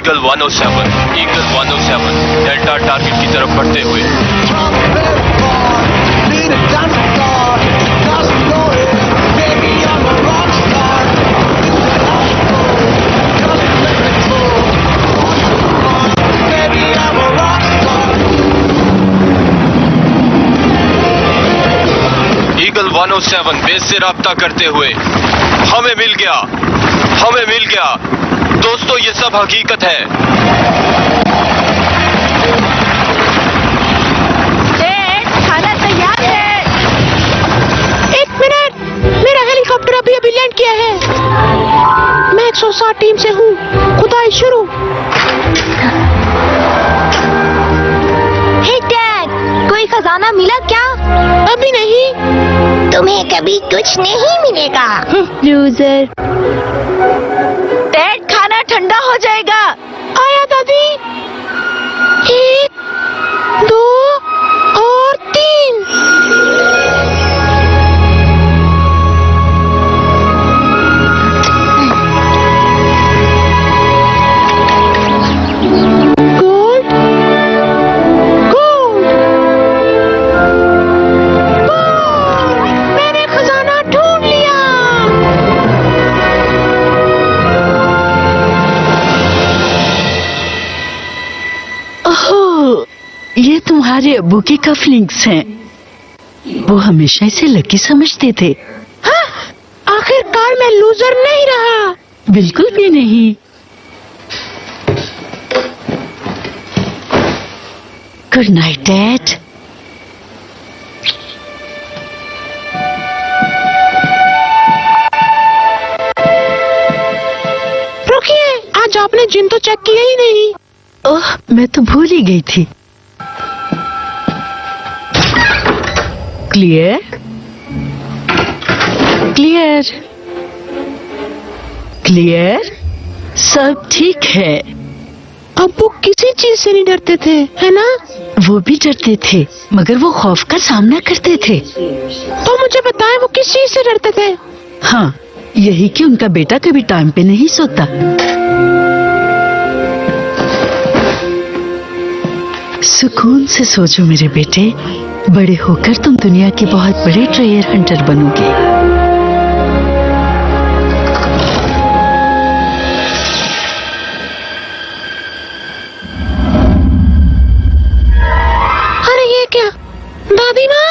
Eagle 107 delta target की तरफ बढ़ते हुए। ईगल 107 बेस से राब्ता करते हुए। हमें मिल गया दोस्तों, ये सब हकीकत है। खाना तैयार है। एक मिनट, मेरा हेलीकॉप्टर अभी लैंड किया है। मैं 107 टीम से हूँ। खुदाई शुरू। हे डैड, कोई खजाना मिला क्या? अभी नहीं। तुम्हें कभी कुछ नहीं मिलेगा। लूजर। डैड, खाना ठंडा हो जाएगा। आया दादी। 1 2 और 3। Gold gold. मैंने खजाना ढूंढ लिया। ओह, ये तुम्हारे अब्बू की कफलिंग्स हैं। वो हमेशा इसे लकी समझते थे। हाँ, आखिरकार मैं लूजर नहीं रहा। बिल्कुल भी नहीं। Good night dad. रुकिए, आज आपने जिन तो चेक किया ही नहीं। ओह, मैं तो भूल ही गई थी। क्लियर क्लियर क्लियर, सब ठीक है। अब वो किसी चीज से नहीं डरते थे, है ना? वो भी डरते थे, मगर वो खौफ का सामना करते थे। तो मुझे बताएं, वो किस चीज से डरते थे? हाँ, यही कि उनका बेटा कभी टाइम पे नहीं सोता। सुकून से सोचो मेरे बेटे, बड़े होकर तुम दुनिया के बहुत बड़े ट्रेजर हंटर बनोगे। अरे ये क्या, दादी माँ?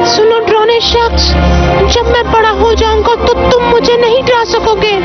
सुनो ड्रोने शख्स, जब मैं बड़ा हो जाऊंगा तो तुम मुझे नहीं डरा सकोगे।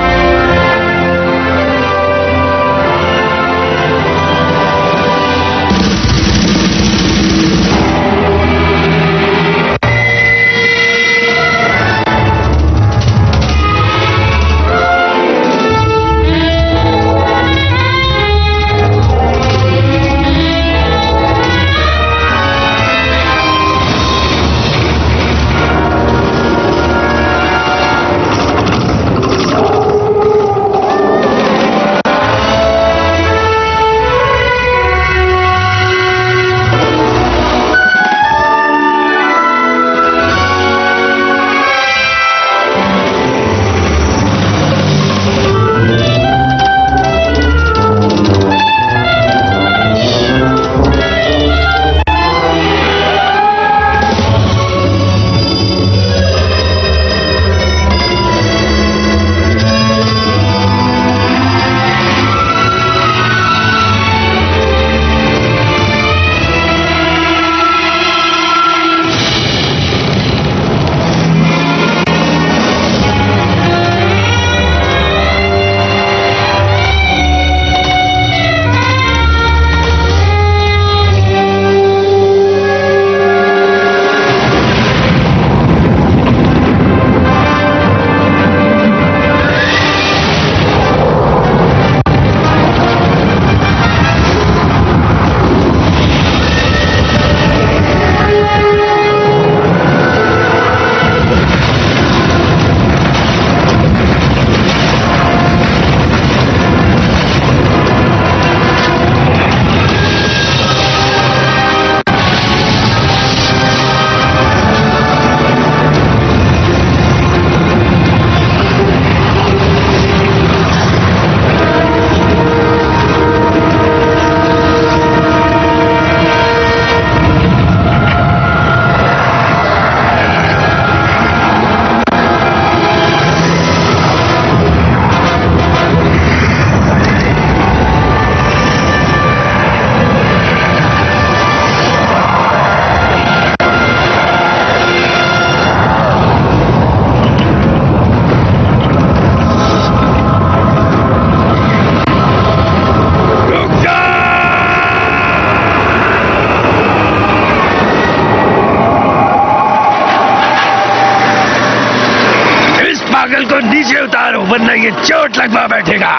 पागल को नीचे उतारो वरना ये चोट लगवा बैठेगा।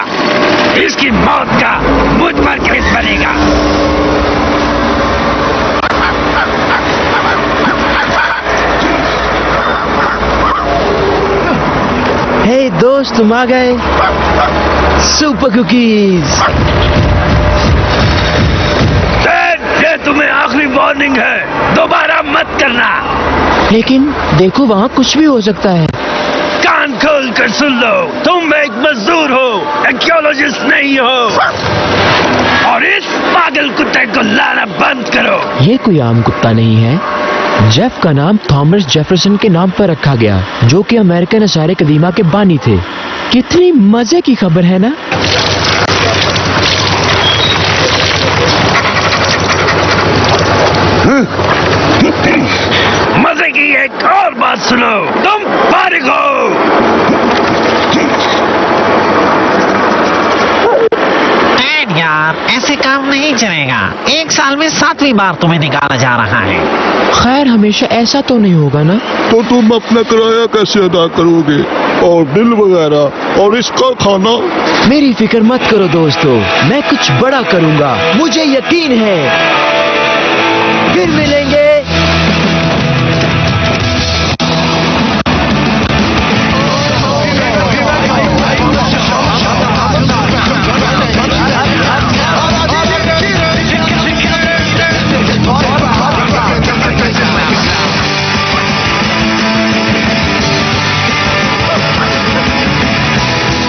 इसकी मौत का मुझ पर केस बनेगा। हे दोस्त, तुम आ गए। Super cookies. ये तुम्हें आखिरी वार्निंग है, दोबारा मत करना। लेकिन देखो, वहाँ कुछ भी हो सकता है। कान खोल कर सुन लो, तुम एक मजदूर हो, आर्कियोलॉजिस्ट नहीं हो। और इस पागल कुत्ते को लाना बंद करो। ये कोई आम कुत्ता नहीं है। जेफ का नाम थॉमस जेफरसन के नाम पर रखा गया, जो कि अमेरिकन अशारे कदीमा के बानी थे। कितनी मजे की खबर है ना? मजे की एक और बात सुनो, तुम फारिग हो। डैड यार, ऐसे काम नहीं चलेगा। 1 साल में 7वीं बार तुम्हें निकाला जा रहा है। खैर, हमेशा ऐसा तो नहीं होगा ना? तो तुम अपना किराया कैसे अदा करोगे, और बिल वगैरह, और इसका खाना? मेरी फिक्र मत करो दोस्तों, मैं कुछ बड़ा करूंगा, मुझे यकीन है। फिर मिलेंगे।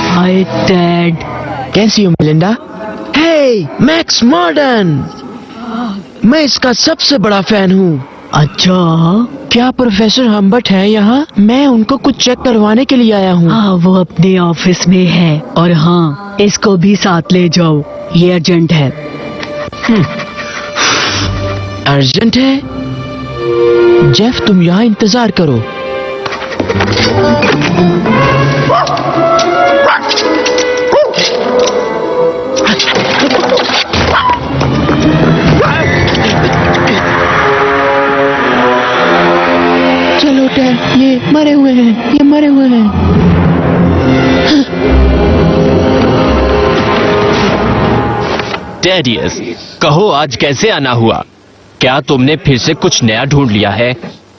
Hi dad. कैसी हो मेलिंडा? हे, मैक्स मॉर्डन। मैं इसका सबसे बड़ा फैन हूँ। अच्छा, क्या प्रोफेसर हम्बर्ट हैं यहाँ? मैं उनको कुछ चेक करवाने के लिए आया हूँ। हाँ, वो अपने ऑफिस में है। और हाँ, इसको भी साथ ले जाओ, ये अर्जेंट है। अर्जेंट है? जेफ, तुम यहाँ इंतजार करो। चलो डैड, ये मरे हुए हैं, ये मरे हुए हैं। टेडियस, कहो आज कैसे आना हुआ? क्या तुमने फिर से कुछ नया ढूंढ लिया है?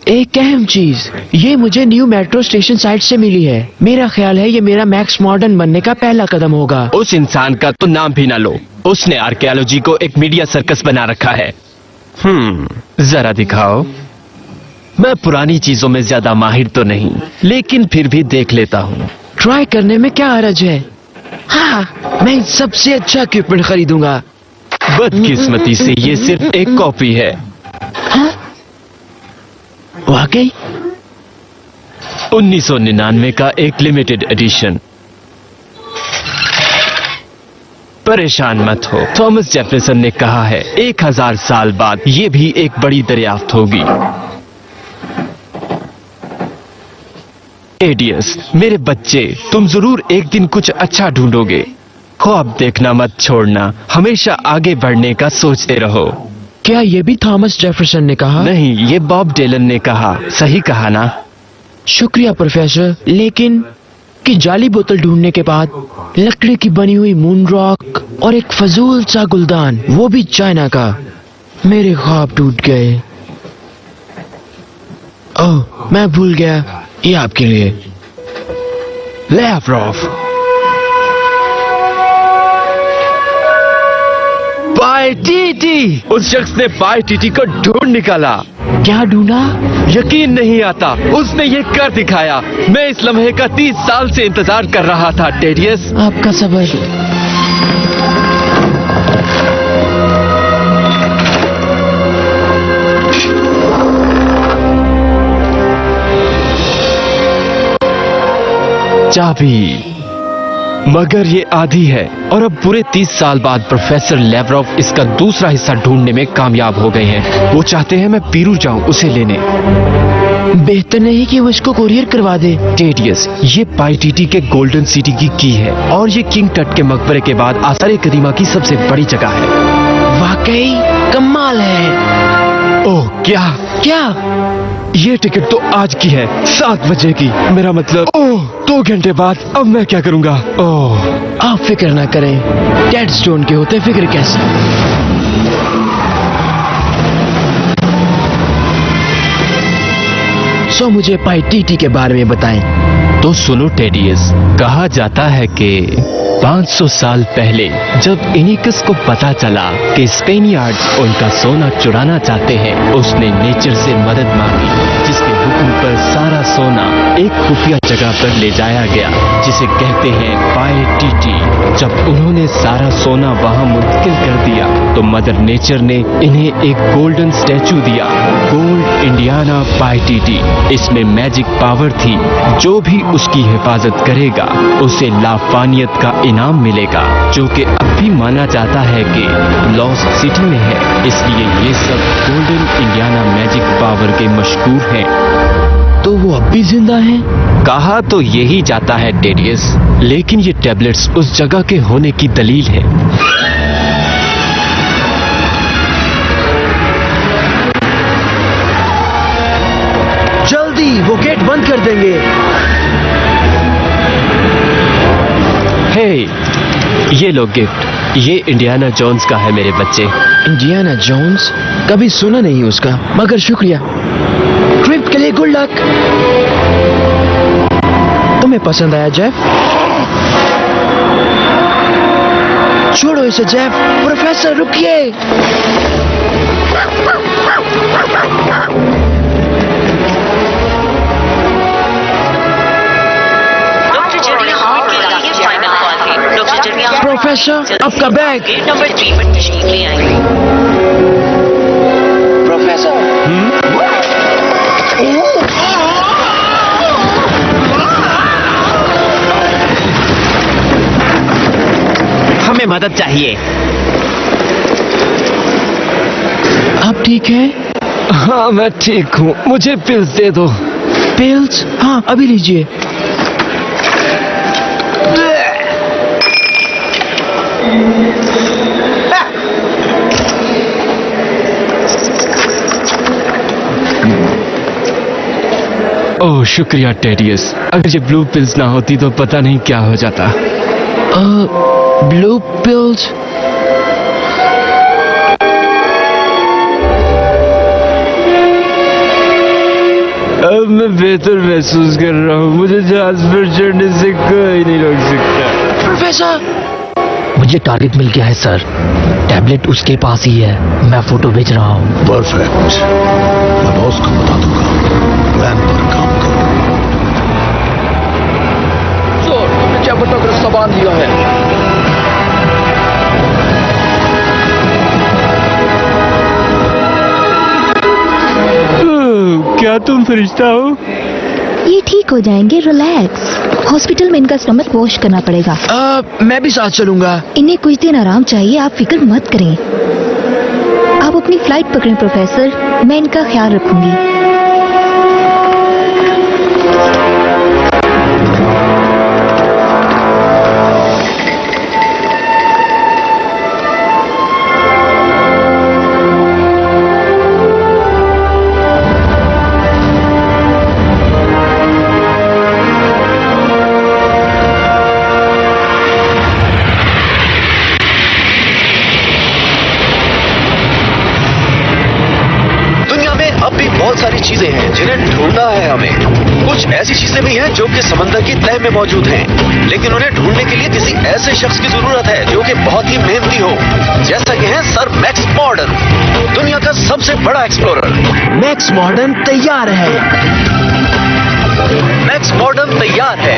एक अहम चीज, ये मुझे न्यू मेट्रो स्टेशन साइट से मिली है। मेरा ख्याल है ये मेरा मैक्स मॉडर्न बनने का पहला कदम होगा। उस इंसान का तो नाम भी ना लो। उसने आर्कियोलॉजी को एक मीडिया सर्कस बना रखा है। जरा दिखाओ। मैं पुरानी चीजों में ज्यादा माहिर तो नहीं, लेकिन फिर भी देख लेता हूँ। ट्राई करने में क्या हर्ज है? हाँ, मैं सबसे अच्छा इक्विपमेंट खरीदूंगा। बदकिस्मती से ये सिर्फ एक कॉपी है। हाँ? वाकई? 1999 का एक लिमिटेड एडिशन। परेशान मत हो, थॉमस जेफरसन ने कहा है 1000 साल बाद ये भी एक बड़ी दरियाफ्त होगी। टेडियस, मेरे बच्चे, तुम जरूर एक दिन कुछ अच्छा ढूंढोगे। ख्वाब देखना मत छोड़ना, हमेशा आगे बढ़ने का सोचते रहो। क्या ये भी थॉमस जेफरसन ने कहा? नहीं, ये बॉब डिलन ने कहा। सही कहा ना? शुक्रिया प्रोफेसर। लेकिन कि जाली बोतल ढूंढने के बाद लकड़ी की बनी हुई मून रॉक और एक फजूल सा गुलदान, वो भी चाइना का। मेरे ख्वाब टूट गए। ओह, मैं भूल गया, ये आपके लिए। लेवरोव। पाइटीटी! उस शख्स ने पाइटीटी को ढूंढ निकाला। क्या ढूंढा? यकीन नहीं आता, उसने ये कर दिखाया। मैं इस लम्हे का 30 साल से इंतजार कर रहा था टेडियस। आपका सब्र। चाबी। मगर ये आधी है, और अब पूरे 30 साल बाद प्रोफेसर लेवरोव इसका दूसरा हिस्सा ढूंढने में कामयाब हो गए हैं। वो चाहते हैं मैं पीरू जाऊं उसे लेने। बेहतर नहीं कि वो इसको कुरियर करवा दे? टेडियस, ये पाइटीटी के गोल्डन सिटी की है, और ये किंग टट के मकबरे के बाद आसारे कदीमा की सबसे बड़ी जगह है। वाकई कमाल है। ओह, क्या? क्या? ये टिकट तो आज की है, 7 बजे की। मेरा मतलब। ओह, तो 2 घंटे बाद अब मैं क्या करूंगा? ओह, आप फिक्र ना करें, डेड स्टोन के होते फिक्र कैसे। सो मुझे पाइटीटी के बारे में बताएं। तो सुनो टेडियस, कहा जाता है कि 500 साल पहले जब इनिकस को पता चला कि स्पेनियार्ड्स उनका सोना चुराना चाहते हैं, उसने नेचर से मदद मांगी, जिसके हुक्म पर सारा सोना एक खुफिया जगह पर ले जाया गया जिसे कहते हैं पाइटीटी। जब उन्होंने सारा सोना वहां मुंतकिल कर दिया तो मदर नेचर ने इन्हें एक गोल्डन स्टैचू दिया, गोल्ड इंडियाना पाइटीटी। इसमें मैजिक पावर थी, जो भी उसकी हिफाजत करेगा उसे लाफानियत का इनाम मिलेगा, जो कि अब भी माना जाता है कि लॉस्ट सिटी में है। इसलिए ये सब गोल्डन इंडियाना मैजिक पावर के मशहूर हैं। तो वो अब भी जिंदा है? कहा तो यही जाता है टेडियस, लेकिन ये टैबलेट्स उस जगह के होने की दलील है। जल्दी, वो गेट बंद कर देंगे। हे, ये लो गिफ्ट। ये इंडियाना जोन्स का है मेरे बच्चे। Indiana Jones? कभी सुना नहीं उसका, मगर शुक्रिया। ट्रिप के लिए गुड लक। तुम्हें पसंद आया जेफ? छोड़ो इसे जेफ। प्रोफेसर रुकिए। प्रोफेसर, आपका बैग। नंबर 3 पर तशरीफ ले आएंगे। प्रोफेसर। हमें मदद चाहिए। आप ठीक हैं? हाँ, मैं ठीक हूँ। मुझे पिल्स दे दो। पिल्स? हाँ, अभी लीजिए। ओह, शुक्रिया टेडियस। अगर ये ब्लू पिल्स ना होती तो पता नहीं क्या हो जाता। Blue pills? अब मैं बेहतर महसूस कर रहा हूँ। मुझे जहाज पर चढ़ने से कोई नहीं रोक सकता। प्रोफेसर, मुझे टारगेट मिल गया है सर। टैबलेट उसके पास ही है। मैं फोटो भेज रहा हूँ। परफेक्ट। मैं बॉस को बता दूंगा। प्लान पर काम करो। सर, हमने क्या बताकर सामान लिया है? क्या तुम फरिश्ता हो? ये ठीक हो जाएंगे, रिलैक्स। हॉस्पिटल में इनका स्टमक वॉश करना पड़ेगा। मैं भी साथ चलूंगा। इन्हें कुछ दिन आराम चाहिए, आप फिक्र मत करें। आप अपनी फ्लाइट पकड़ें प्रोफेसर, मैं इनका ख्याल रखूंगी। बहुत सारी चीजें हैं जिन्हें ढूंढना है हमें। कुछ ऐसी चीजें भी हैं जो कि समंदर की तह में मौजूद हैं, लेकिन उन्हें ढूंढने के लिए किसी ऐसे शख्स की जरूरत है जो कि बहुत ही मेहनती हो, जैसा कि है सर मैक्स मॉर्डन, दुनिया का सबसे बड़ा एक्सप्लोरर। मैक्स मॉर्डन तैयार है। मैक्स मॉर्डन तैयार है।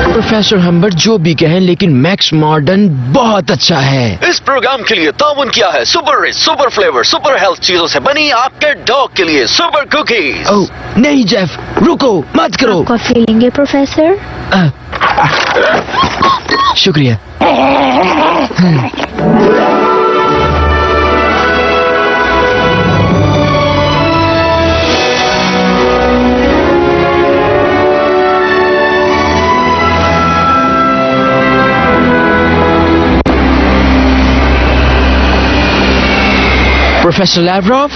प्रोफेसर हम्बर्ट जो भी कहें, लेकिन मैक्स मॉर्डन बहुत अच्छा है। इस प्रोग्राम के लिए ताउन किया है super rich, super flavour, super health चीजों से बनी आपके डॉग के लिए सुपर कुकीज। ओह नहीं जेफ, रुको, मत करो। कॉफी लेंगे प्रोफेसर? शुक्रिया। प्रोफेसर लैवरोव,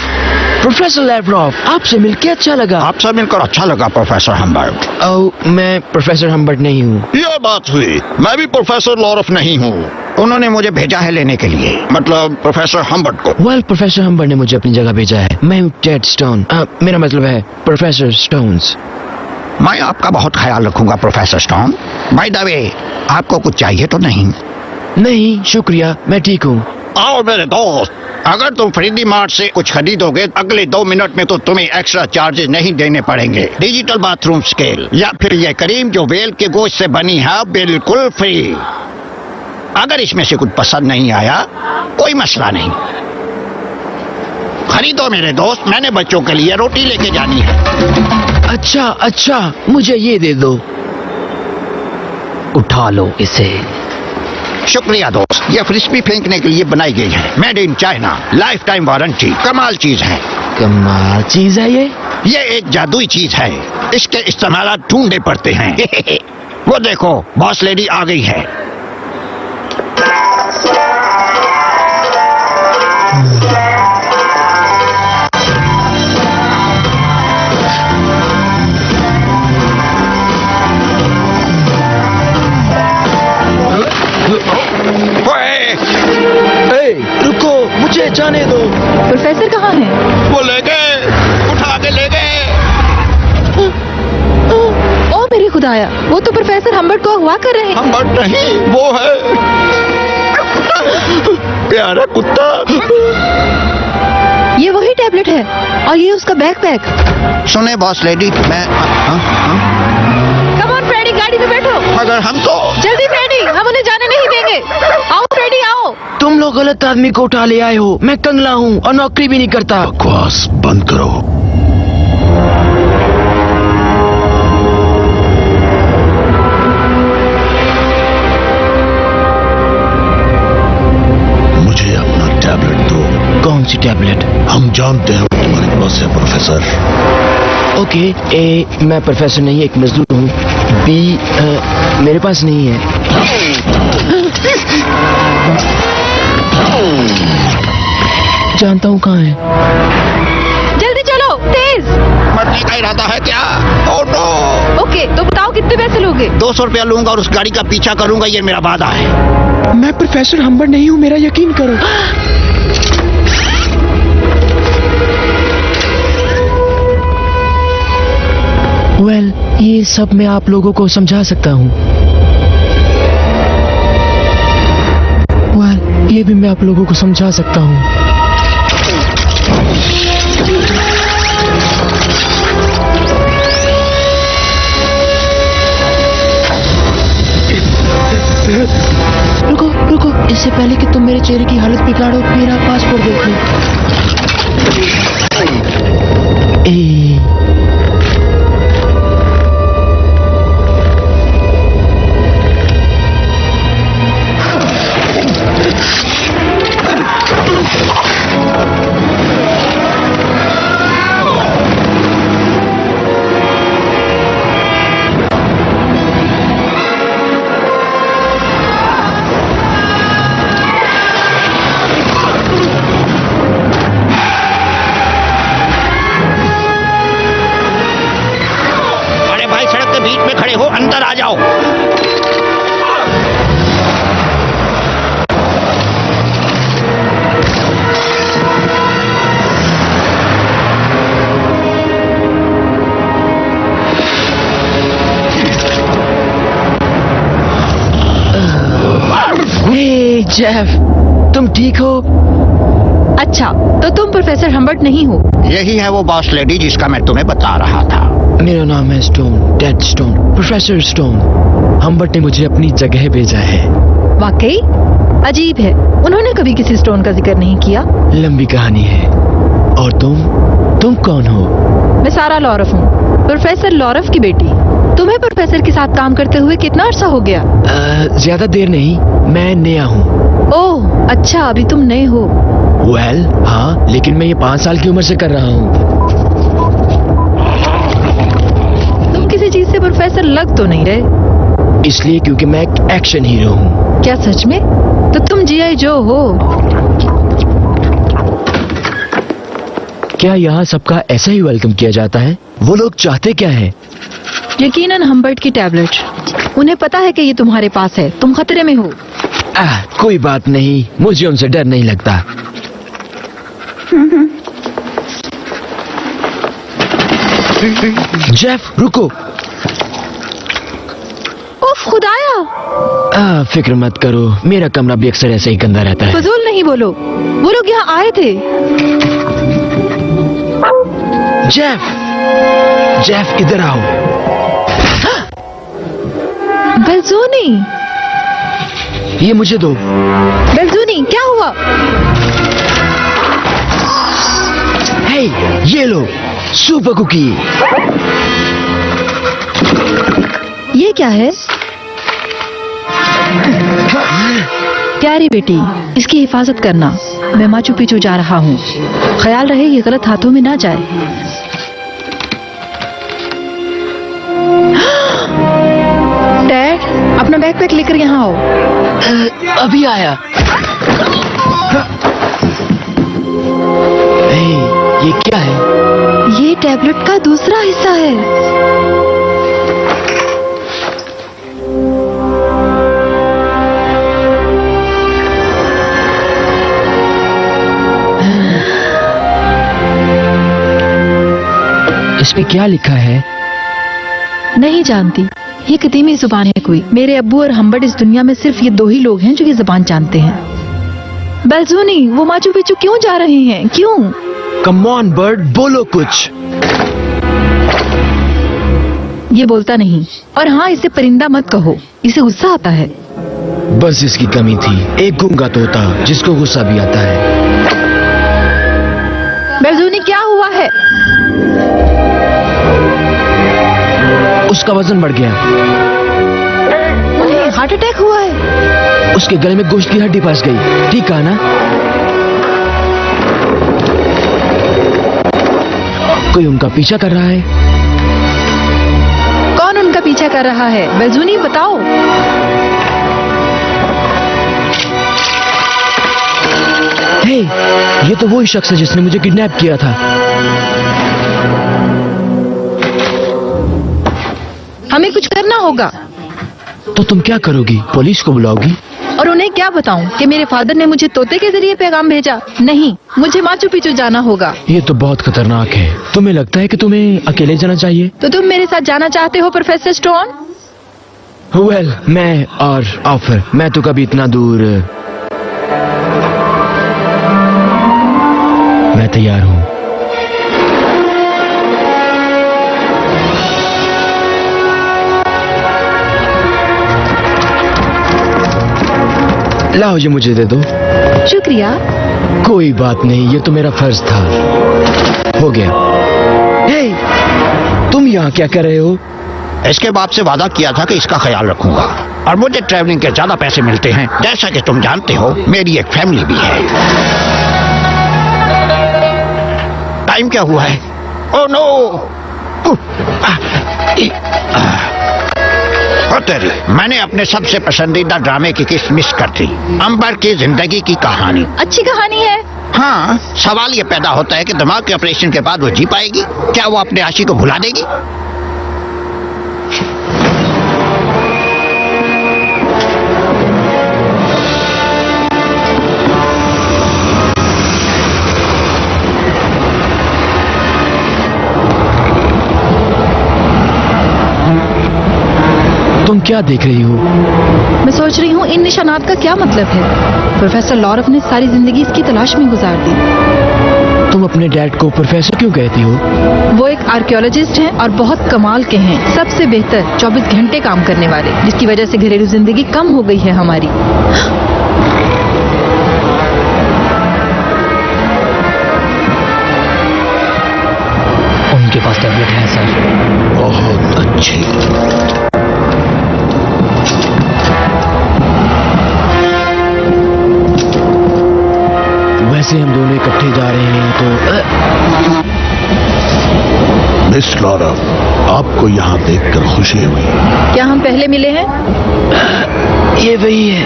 प्रोफेसर लैवरोव, आपसे मिलकर अच्छा लगा। आपसे मिलकर अच्छा लगा प्रोफेसर हम्बर्ट। ओह, मैं प्रोफेसर हम्बर्ट नहीं हूँ। ये बात हुई। मैं भी प्रोफेसर लॉरफ नहीं हूँ। उन्होंने मुझे भेजा है लेने के लिए, मतलब प्रोफेसर हम्बर्ट को। वेल, प्रोफेसर हम्बर्ट ने मुझे अपनी जगह भेजा है। मैं हूँ टेड स्टोन। मेरा मतलब है प्रोफेसर स्टोन्स। मैं आपका बहुत ख्याल रखूंगा professor stone. By the way, आपको कुछ चाहिए तो नहीं? नहीं शुक्रिया, मैं ठीक हूँ। आओ मेरे दोस्त, अगर तुम फ्रीडी मार्ट से कुछ खरीदोगे अगले 2 मिनट में तो तुम्हें एक्स्ट्रा चार्जेस नहीं देने पड़ेंगे। डिजिटल बाथरूम स्केल या फिर ये क्रीम जो वेल के गोश्त से बनी है, बिल्कुल फ्री। अगर इसमें से कुछ पसंद नहीं आया कोई मसला नहीं, खरीदो मेरे दोस्त। मैंने बच्चों के लिए रोटी लेके जानी है। अच्छा अच्छा, मुझे ये दे दो। उठा लो इसे। शुक्रिया दोस्त, ये फ्रिस्बी फेंकने के लिए बनाई गई है, made in China, life time warranty. कमाल चीज है। कमाल चीज है ये एक जादुई चीज है, इसके इस्तेमाल ढूंढने पड़ते हैं। वो देखो, बॉस लेडी आ गई है। रुको, मुझे जाने दो। प्रोफेसर कहाँ है? वो ले गए, उठा के ले गए। ओ मेरी खुदाया, वो तो प्रोफेसर हम्बर्ट को अगवा कर रहे हैं। हम्बर्ट नहीं, वो है प्यारा कुत्ता। ये वही टैबलेट है और ये उसका बैकपैक। सुने बॉस लेडी, मैं कम ऑन फ्रेडी, गाड़ी में बैठो। मगर हम तो जल्दी फ्रेडी, हम उन्हें जाने नहीं देंगे। आओ फ्रेडी आओ। तुम लोग गलत आदमी को उठा ले आए हो। मैं कंगला हूँ और नौकरी भी नहीं करता। बकवास बंद करो। मुझे अपना टैबलेट दो। कौन सी टैबलेट? हम जानते हैं वो तुम्हारे पास है प्रोफेसर। ओके, ए मैं प्रोफेसर नहीं, एक मजदूर हूँ। बी मेरे पास नहीं है। जानता हूँ कहाँ है। जल्दी चलो, तेज। मरने का इरादा है क्या? Oh no. ओके, तो बताओ कितने पैसे लोगे? 200 रुपया लूंगा और उस गाड़ी का पीछा करूंगा, ये मेरा वादा है। मैं प्रोफेसर हम्बर्ट नहीं हूँ, मेरा यकीन करो। वेल, ये सब मैं आप लोगों को समझा सकता हूँ। वेल, ये भी मैं आप लोगों को समझा सकता हूँ। रुको रुको, इससे पहले कि तुम मेरे चेहरे की हालत बिगाड़ो, मेरा पासपोर्ट देख लो। बीच में खड़े हो, अंदर आ जाओ। हे जेफ, तुम ठीक हो? अच्छा, तो तुम प्रोफेसर हम्बर्ट नहीं हो? यही है वो बॉस लेडी जिसका मैं तुम्हें बता रहा था। मेरा नाम है stone, Ted stone, professor stone. Humbert ने मुझे अपनी जगह भेजा है। वाकई अजीब है, उन्होंने कभी किसी स्टोन का जिक्र नहीं किया। लंबी कहानी है। और तुम कौन हो? मैं सारा लॉरफ हूँ, प्रोफेसर लॉरफ की बेटी। तुम्हें प्रोफेसर के साथ काम करते हुए कितना अरसा हो गया? ज्यादा देर नहीं, मैं नया हूँ। ओह अच्छा, अभी तुम नए हो। वेल, हाँ, लेकिन मैं ये 5 साल की उम्र से कर रहा हूँ। तुम किसी चीज से प्रोफेसर लग तो नहीं रहे? इसलिए क्योंकि मैं एक एक्शन हीरो हूँ। क्या सच में? तो तुम जीआई जो हो? क्या यहाँ सबका ऐसा ही वेलकम किया जाता है? वो लोग चाहते क्या है? यकीनन हम्बर्ट की टैबलेट। उन्हें पता है कि ये तुम्हारे पास है, तुम खतरे में हो। कोई बात नहीं, मुझे उनसे डर नहीं लगता। जेफ रुको। उफ खुदाया। फिक्र मत करो, मेरा कमरा भी अक्सर ऐसे ही गंदा रहता है। फजूल नहीं बोलो, वो लोग यहाँ आए थे। जेफ इधर आओ। बेल्जूनी, ये मुझे दो। बेल्जूनी क्या हुआ? हे, ये लो सुपर कुकी। ये क्या है? प्यारी बेटी, इसकी हिफाजत करना। मैं माचू पिचू जा रहा हूँ, ख्याल रहे ये गलत हाथों में ना जाए। डैड, अपना बैकपैक लेकर यहाँ आओ। अभी आया। ये क्या है? ये टैबलेट का दूसरा हिस्सा है। इस पे क्या लिखा है? नहीं जानती, ये कदीमी जुबान है कोई। मेरे अब्बू और हम्बर्ट इस दुनिया में सिर्फ ये दो ही लोग हैं जो ये जुबान जानते हैं। बेल्जूनी, वो माचू पिचू क्यों जा रहे हैं? क्यों? कम ऑन बर्ड, बोलो कुछ। ये बोलता नहीं। और हाँ, इसे परिंदा मत कहो, इसे गुस्सा आता है। बस इसकी कमी थी, एक गूंगा तोता जिसको गुस्सा भी आता है। बेल्जूनी क्या हुआ है? उसका वजन बढ़ गया। उन्हें हार्ट अटैक हुआ है। उसके गले में गोश्त की हड्डी फंस गई। ठीक है ना? कोई उनका पीछा कर रहा है। कौन उनका पीछा कर रहा है? बेल्जूनी बताओ। हे, ये तो वही शख्स है जिसने मुझे किडनैप किया था। हमें कुछ करना होगा। तो तुम क्या करोगी? पुलिस को बुलाओगी? और उन्हें क्या बताऊं कि मेरे फादर ने मुझे तोते के जरिए पैगाम भेजा? नहीं, मुझे माचू पिचू जाना होगा। ये तो बहुत खतरनाक है। तुम्हें लगता है कि तुम्हें अकेले जाना चाहिए? तो तुम मेरे साथ जाना चाहते हो प्रोफेसर स्टोन? वेल, मैं और ऑफर, मैं तो कभी इतना दूर। मैं तैयार हूँ। लाओ, ये मुझे दे दो। शुक्रिया। कोई बात नहीं, ये तो मेरा फर्ज था। हो गया। हे, तुम यहाँ क्या कर रहे हो? इसके बाप से वादा किया था कि इसका ख्याल रखूंगा, और मुझे ट्रैवलिंग के ज्यादा पैसे मिलते हैं। जैसा कि तुम जानते हो, मेरी एक फैमिली भी है। टाइम क्या हुआ है? Oh no! तेरी, मैंने अपने सबसे पसंदीदा ड्रामे की किस्त मिस कर दी। अंबर की जिंदगी की कहानी। अच्छी कहानी है। हाँ, सवाल ये पैदा होता है कि दिमाग के ऑपरेशन के बाद वो जी पाएगी? क्या वो अपने आशी को भुला देगी? तुम क्या देख रही हो? मैं सोच रही हूँ इन निशानात का क्या मतलब है। प्रोफेसर लॉरफ ने सारी जिंदगी इसकी तलाश में गुजार दी। तुम अपने डैड को प्रोफेसर क्यों कहती हो? वो एक आर्कियोलॉजिस्ट हैं और बहुत कमाल के हैं। सबसे बेहतर 24 घंटे काम करने वाले, जिसकी वजह से घरेलू जिंदगी कम हो गई है हमारी। उनके पास टैबलेट है सर। बहुत अच्छी। वैसे हम दोनों इकट्ठे जा रहे हैं तो मिस लॉरा, आपको यहाँ देखकर खुशी हुई। क्या हम पहले मिले हैं? ये वही है। ये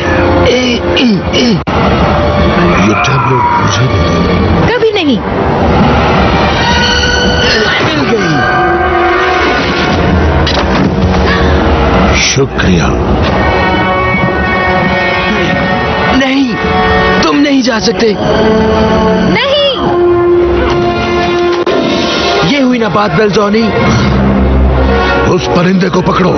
टैबलेट मुझे दे दो। कभी नहीं। मिल गई। शुक्रिया। नहीं, तुम नहीं जा सकते। नहीं। ये हुई ना बात बेल्जोनी। उस परिंदे को पकड़ो।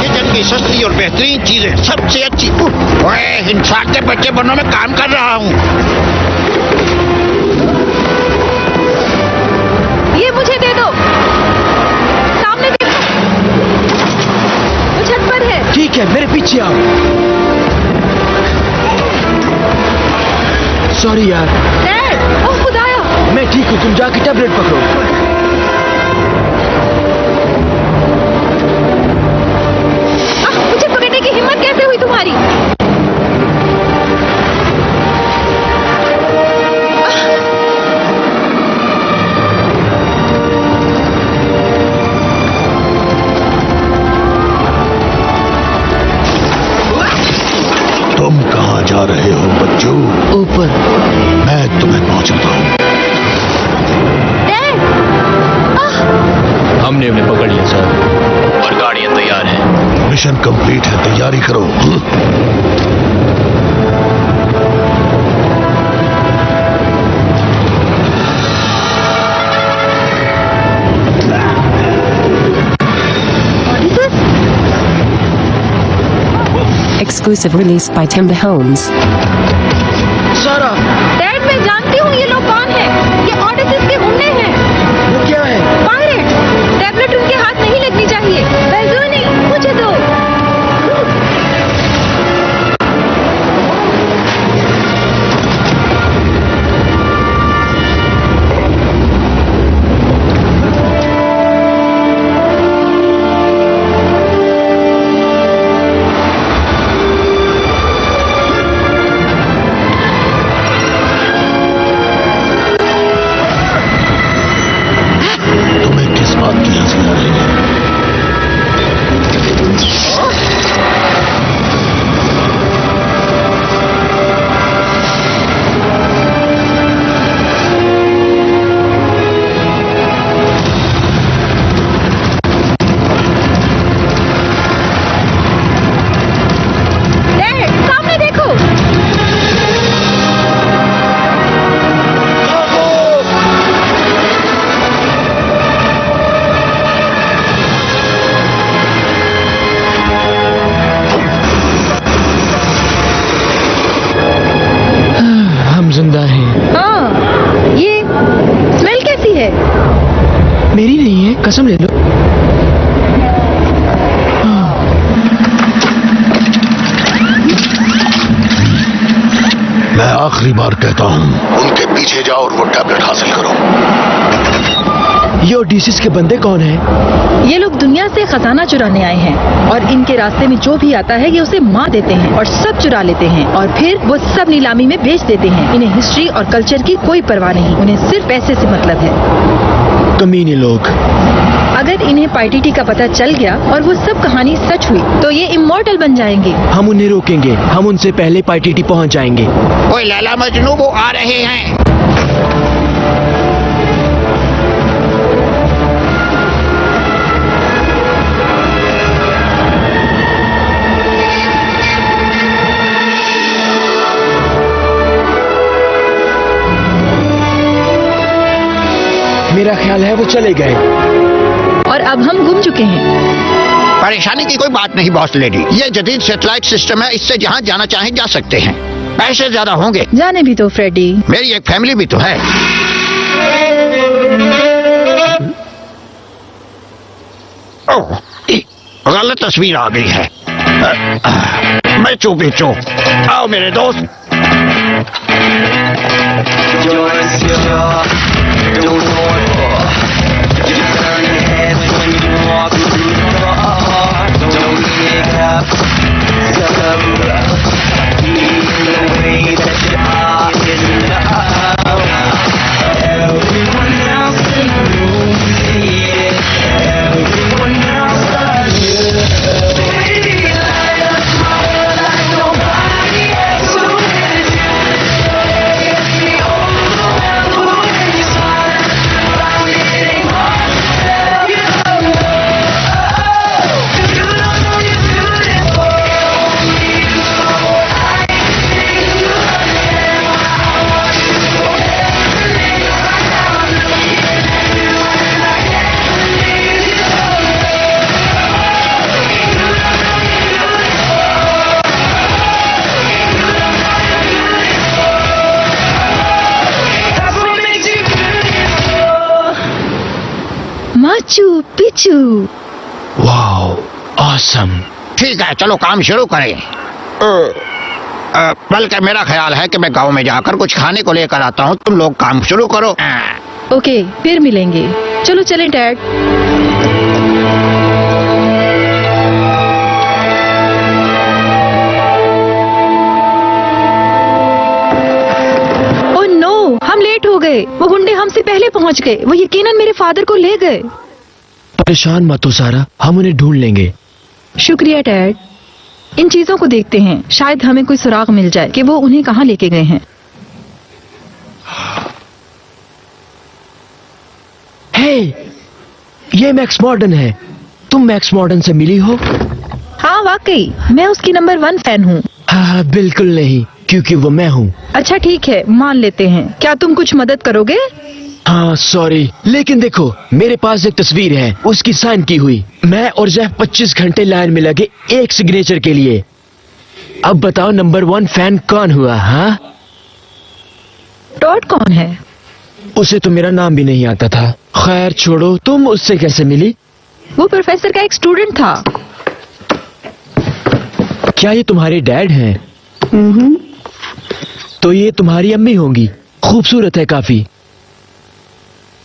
ये जंग की सस्ती और बेहतरीन चीजें सबसे अच्छी। ओए, हिंसा के बच्चे बनने में काम कर रहा हूँ। ये मुझे दे दो। सामने देखो, वो छत पर है। ठीक है, मेरे पीछे आओ। सॉरी यार। डैड, ओह खुदाया। मैं ठीक हूँ, तुम जाके टैबलेट पकड़ो। मुझे पकड़ने की हिम्मत कैसे हुई तुम्हारी? तुम कहाँ जा रहे हो बच्चों? ऊपर। मैं तुम्हें पहुंचाता हूँ। डैड, हमने उन्हें पकड़ लिया सर और गाड़ियां तैयार हैं। मिशन कंप्लीट है, तैयारी करो। Exclusive release by Timber Homes. सारा, डैड मैं जानती हूँ ये लोग कौन हैं। ये ऑडिसेस के गुंडे हैं। वो क्या है? पायरेट। टैबलेट उनके हाथ नहीं लगनी चाहिए। बेल्जोनी, मुझे दो। तुम्हें किस बात की हंसी आ रही है? डैड, सामने देखो। हम जिंदा हैं। हाँ, ये स्मेल कैसी है? मेरी नहीं है, कसम ले लो। मैं आखिरी बार कहता हूँ, उनके पीछे जाओ और वो टैबलेट हासिल करो। ये ओडिसिस के बंदे कौन हैं? ये लोग दुनिया से खजाना चुराने आए हैं और इनके रास्ते में जो भी आता है ये उसे मार देते हैं और सब चुरा लेते हैं और फिर वो सब नीलामी में बेच देते हैं। इन्हें हिस्ट्री और कल्चर की कोई परवाह नहीं, उन्हें सिर्फ पैसे से मतलब है। कमीने लोग। अगर इन्हें पाइटीटी का पता चल गया और वो सब कहानी सच हुई तो ये इमॉर्टल बन जाएंगे। हम उन्हें रोकेंगे, हम उनसे पहले पाइटीटी पहुंच जाएंगे। ओए लैला मजनू, वो आ रहे हैं। मेरा ख्याल है वो चले गए और अब हम गुम चुके हैं। परेशानी की कोई बात नहीं बॉस लेडी, ये जदीद सैटेलाइट सिस्टम है, इससे जहाँ जाना चाहें जा सकते हैं। पैसे ज्यादा होंगे। जाने भी तो फ्रेडी, मेरी एक फैमिली भी तो है। ओह, गलत तस्वीर आ गई है। मैं चुप ही चुप। आओ मेरे दोस्त। बच्चू। Wow, awesome. ठीक है, चलो काम शुरू करें। बल्कि मेरा ख्याल है कि मैं गांव में जाकर कुछ खाने को लेकर आता हूँ, तुम लोग काम शुरू करो। ओके, फिर मिलेंगे। चलो चलें डैड। ओह नो, हम लेट हो गए। वो गुंडे हमसे पहले पहुंच गए। वो यकीनन मेरे फादर को ले गए। परेशान मत हो सारा, हम उन्हें ढूंढ लेंगे। शुक्रिया डैड। इन चीजों को देखते हैं, शायद हमें कोई सुराग मिल जाए कि वो उन्हें कहाँ लेके गए हैं। हे, ये मैक्स मॉर्डन है। तुम मैक्स मॉर्डन से मिली हो? हाँ वाकई, मैं उसकी नंबर 1 फैन हूँ। हाँ, बिल्कुल नहीं, क्योंकि वो मैं हूँ। अच्छा ठीक है, मान लेते हैं। क्या तुम कुछ मदद करोगे? हाँ सॉरी, लेकिन देखो मेरे पास एक तस्वीर है, उसकी साइन की हुई। मैं और जेफ 25 घंटे लाइन में लगे एक सिग्नेचर के लिए। अब बताओ नंबर 1 फैन कौन हुआ? हाँ, टॉड कौन है? उसे तो मेरा नाम भी नहीं आता था। खैर छोड़ो, तुम उससे कैसे मिली? वो प्रोफेसर का एक स्टूडेंट था। क्या ये तुम्हारे डैड हैं? तो ये तुम्हारी अम्मी होंगी। खूबसूरत है काफी।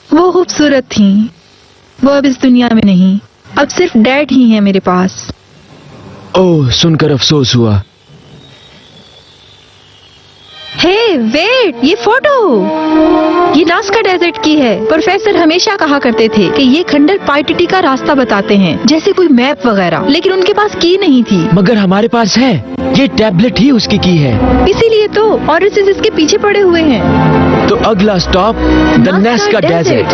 वो खूबसूरत थी। वो अब इस दुनिया में नहीं। अब सिर्फ डैड ही है मेरे पास। ओह, सुनकर अफसोस हुआ। हे वेट, ये फोटो, ये नास्का डेजर्ट की है। प्रोफेसर हमेशा कहा करते थे कि ये खंडर पाइटिटी का रास्ता बताते हैं, जैसे कोई मैप वगैरह, लेकिन उनके पास की नहीं थी। मगर हमारे पास है। ये टैबलेट ही उसकी की है। इसीलिए तो और इसके पीछे पड़े हुए हैं। तो अगला स्टॉप द नास्का डेजर्ट।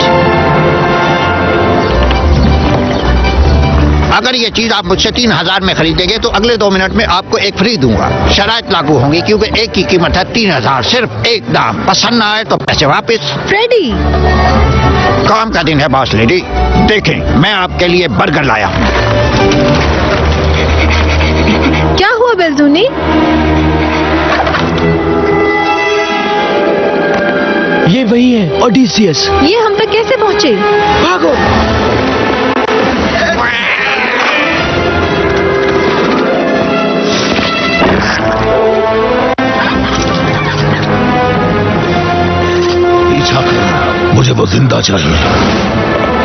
अगर ये चीज आप मुझसे 3000 में खरीदेंगे तो अगले 2 मिनट में आपको एक फ्री दूंगा। शराइत लागू होंगी क्योंकि एक की कीमत है 3000, सिर्फ एक दाम। पसंद ना आए तो पैसे वापस। फ्रेडी, काम का दिन है बॉस लेडी। देखें, मैं आपके लिए बर्गर लाया हूँ। क्या हुआ बेलजूनी? ये वही है, ओडिसियस। ये हम तक कैसे पहुँचे? भागो। मुझे वो जिंदा चाहिए।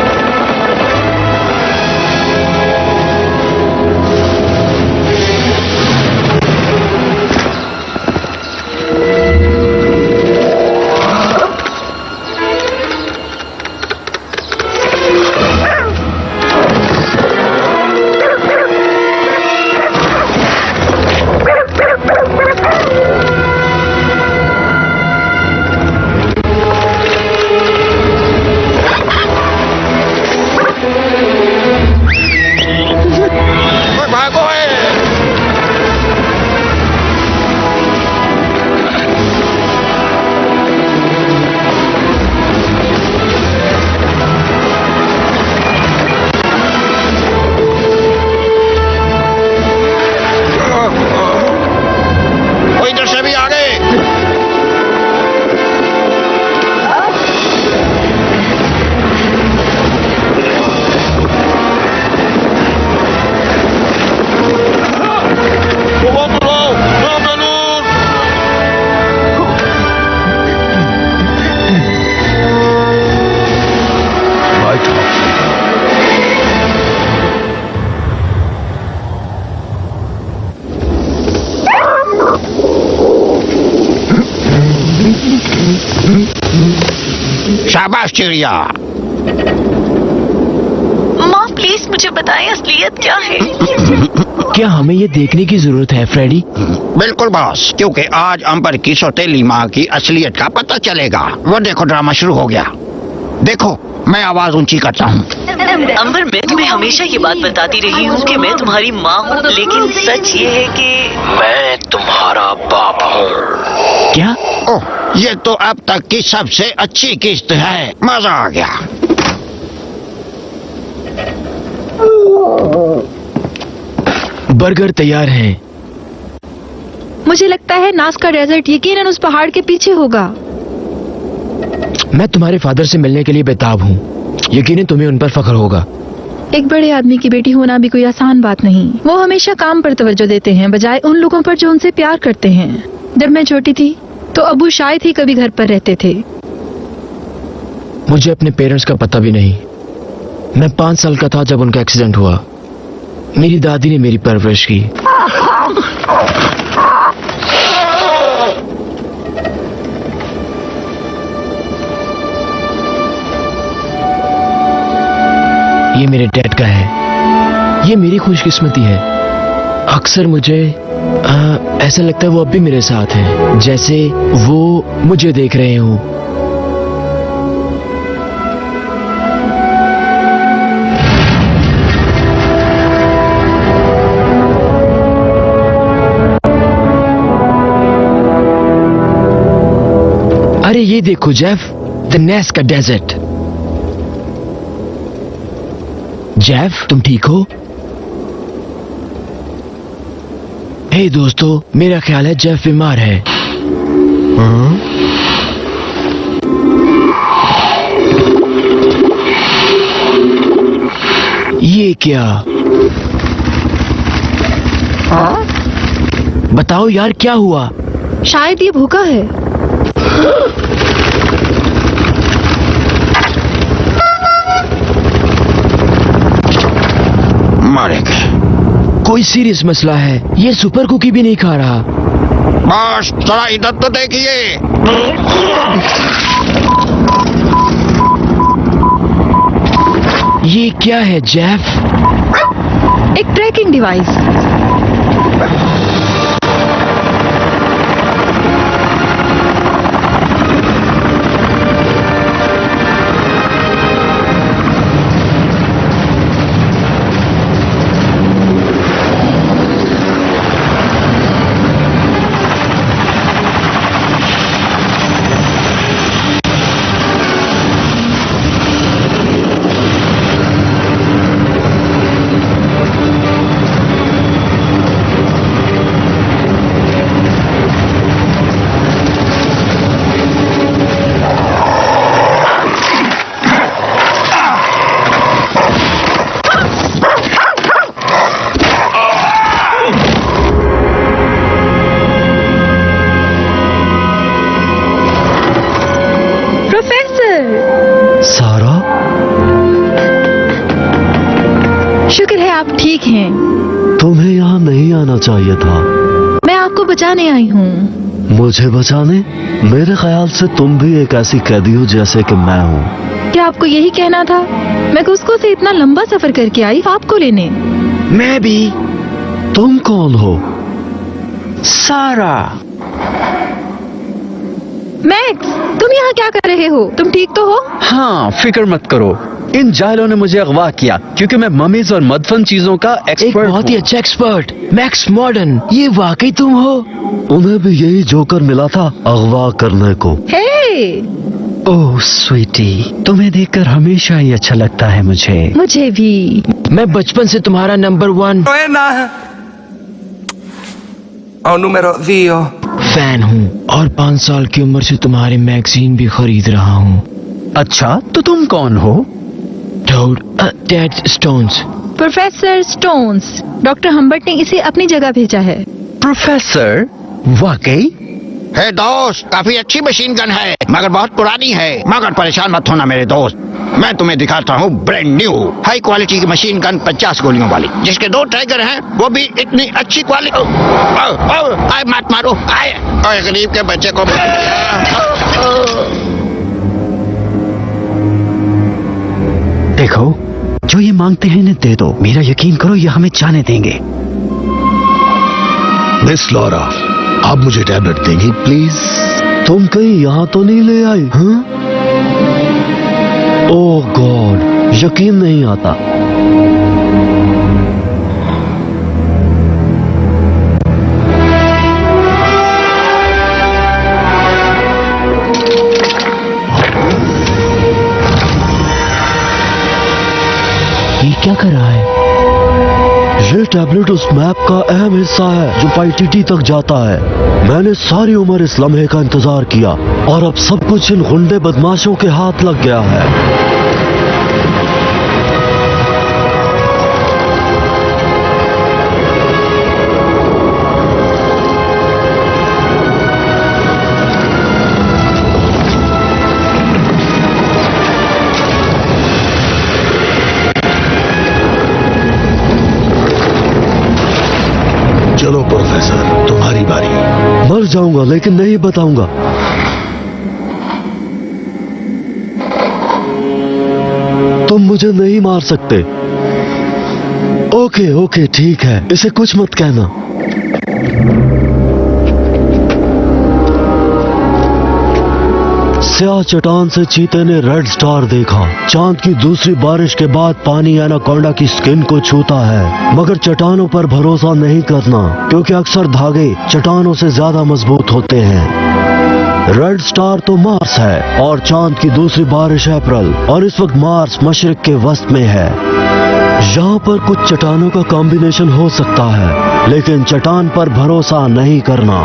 शाबाश चिड़िया। माँ प्लीज मुझे बताएं असलियत क्या है? क्या हमें ये देखने की जरूरत है फ्रेडी? बिल्कुल बॉस, क्योंकि आज अंबर की सौतेली माँ की असलियत का पता चलेगा। वो देखो, ड्रामा शुरू हो गया। देखो, मैं आवाज ऊंची करता हूँ। अंबर, मैं तुम्हें हमेशा ये बात बताती रही हूँ कि मैं तुम्हारी माँ हूँ, लेकिन सच ये है कि मैं तुम्हारा बाप हूँ। क्या? ओह, ये तो अब तक की सबसे अच्छी किस्त है। मजा आ गया। बर्गर तैयार है। मुझे लगता है नास्का डेजर्ट यकीनन उस पहाड़ के पीछे होगा। मैं तुम्हारे फादर से मिलने के लिए बेताब हूँ। यकीनन तुम्हें उन पर फख्र होगा। एक बड़े आदमी की बेटी होना भी कोई आसान बात नहीं। वो हमेशा काम पर तवज्जो देते हैं बजाय उन लोगों पर जो उनसे प्यार करते हैं। जब मैं छोटी थी तो अबू शायद ही कभी घर पर रहते थे। मुझे अपने पेरेंट्स का पता भी नहीं। मैं 5 साल का था जब उनका एक्सीडेंट हुआ। मेरी दादी ने मेरी परवरिश की। ये मेरे डैड का है। ये मेरी खुशकिस्मती है। अक्सर मुझे ऐसा लगता है वो अब भी मेरे साथ हैं, जैसे वो मुझे देख रहे हों। अरे ये देखो जेफ, द नेस का डेजर्ट। जेफ, तुम ठीक हो? हे दोस्तों, मेरा ख्याल है जेफ बीमार है। ये क्या? बताओ यार, क्या हुआ? शायद ये भूखा है। मारेंगे। कोई सीरियस मसला है। ये सुपर कुकी भी नहीं खा रहा। बस जरा इधर तो देखिए। ये क्या है जेफ? एक ट्रैकिंग डिवाइस। सारा, शुक्र है आप ठीक हैं। तुम्हें यहाँ नहीं आना चाहिए था। मैं आपको बचाने आई हूँ। मुझे बचाने? मेरे ख्याल से तुम भी एक ऐसी कैदी हो जैसे कि मैं हूँ। क्या आपको यही कहना था? मैं कुस्को से इतना लंबा सफर करके आई आपको लेने। मैं भी। तुम कौन हो? सारा। मैक्स, तुम यहाँ क्या कर रहे हो? तुम ठीक तो हो? हाँ, फिक्र मत करो। इन जाहिलों ने मुझे अगवा किया क्योंकि मैं ममीज और मदफन चीजों का एक एक्सपर्ट बहुत ही अच्छा एक्सपर्ट, मैक्स मॉडर्न। ये वाकई तुम हो? उन्हें भी यही जोकर मिला था अगवा करने को। हे! ओह स्वीटी, तुम्हें देखकर हमेशा ही अच्छा लगता है मुझे। मुझे भी। मैं बचपन से तुम्हारा नंबर 1 फैन हूँ और 5 साल की उम्र से तुम्हारे मैगजीन भी खरीद रहा हूँ। अच्छा, तो तुम कौन हो? Dad stones. Professor stones. Doctor Humbert ने इसे अपनी जगह भेजा है। प्रोफेसर? वाकई? हे दोस्त, काफी अच्छी मशीन गन है मगर बहुत पुरानी है। मगर परेशान मत होना मेरे दोस्त, मैं तुम्हें दिखाता हूँ ब्रांड न्यू हाई क्वालिटी की मशीन गन 50 गोलियों वाली, जिसके 2 ट्रैगर हैं, वो भी इतनी अच्छी क्वालिटी। आए मत मारो, आए। और गरीब के बच्चे को देखो, जो ये मांगते हैं इन्हें दे दो। मेरा यकीन करो, ये हमें जाने देंगे। मिस लॉरा, आप मुझे टैबलेट देंगी प्लीज? तुम कहीं यहाँ तो नहीं ले आई? हाँ? ओह गॉड, यकीन नहीं आता। ये क्या कर रहा है? ये टैबलेट उस मैप का अहम हिस्सा है जो पाईटीटी तक जाता है। मैंने सारी उम्र इस लम्हे का इंतजार किया और अब सब कुछ इन गुंडे बदमाशों के हाथ लग गया है। जाऊंगा लेकिन नहीं बताऊंगा। तुम मुझे नहीं मार सकते। ओके ओके ठीक है, इसे कुछ मत कहना। स्याह चट्टान से चीते ने रेड स्टार देखा। चांद की दूसरी बारिश के बाद पानी एनाकोंडा की स्किन को छूता है, मगर चट्टानों पर भरोसा नहीं करना क्योंकि अक्सर धागे चट्टानों से ज्यादा मजबूत होते हैं। रेड स्टार तो मार्स है और चांद की दूसरी बारिश अप्रैल, और इस वक्त मार्स मशरिक के वस्त में है। यहाँ पर कुछ चट्टानों का कॉम्बिनेशन हो सकता है, लेकिन चट्टान पर भरोसा नहीं करना।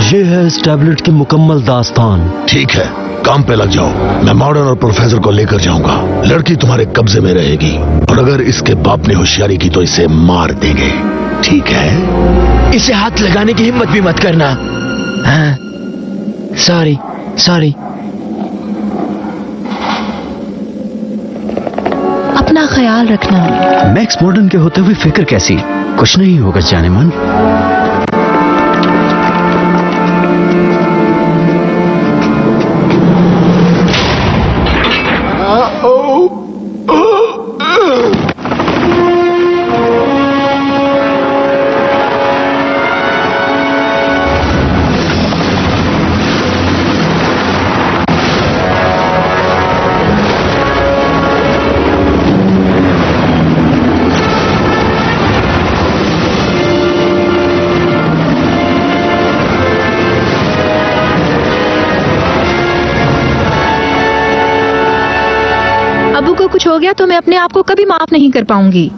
ये है इस टैबलेट की मुकम्मल दास्तान। ठीक है, काम पे लग जाओ। मैं मॉडर्न और प्रोफेसर को लेकर जाऊंगा। लड़की तुम्हारे कब्जे में रहेगी और अगर इसके बाप ने होशियारी की तो इसे मार देंगे, ठीक है? इसे हाथ लगाने की हिम्मत भी मत करना। हाँ, सॉरी सॉरी। अपना ख्याल रखना। मैक्स मॉडर्न के होते हुए फिक्र कैसी? कुछ नहीं होगा जाने मन। कुछ हो गया तो मैं अपने आप को कभी माफ नहीं कर पाऊंगी।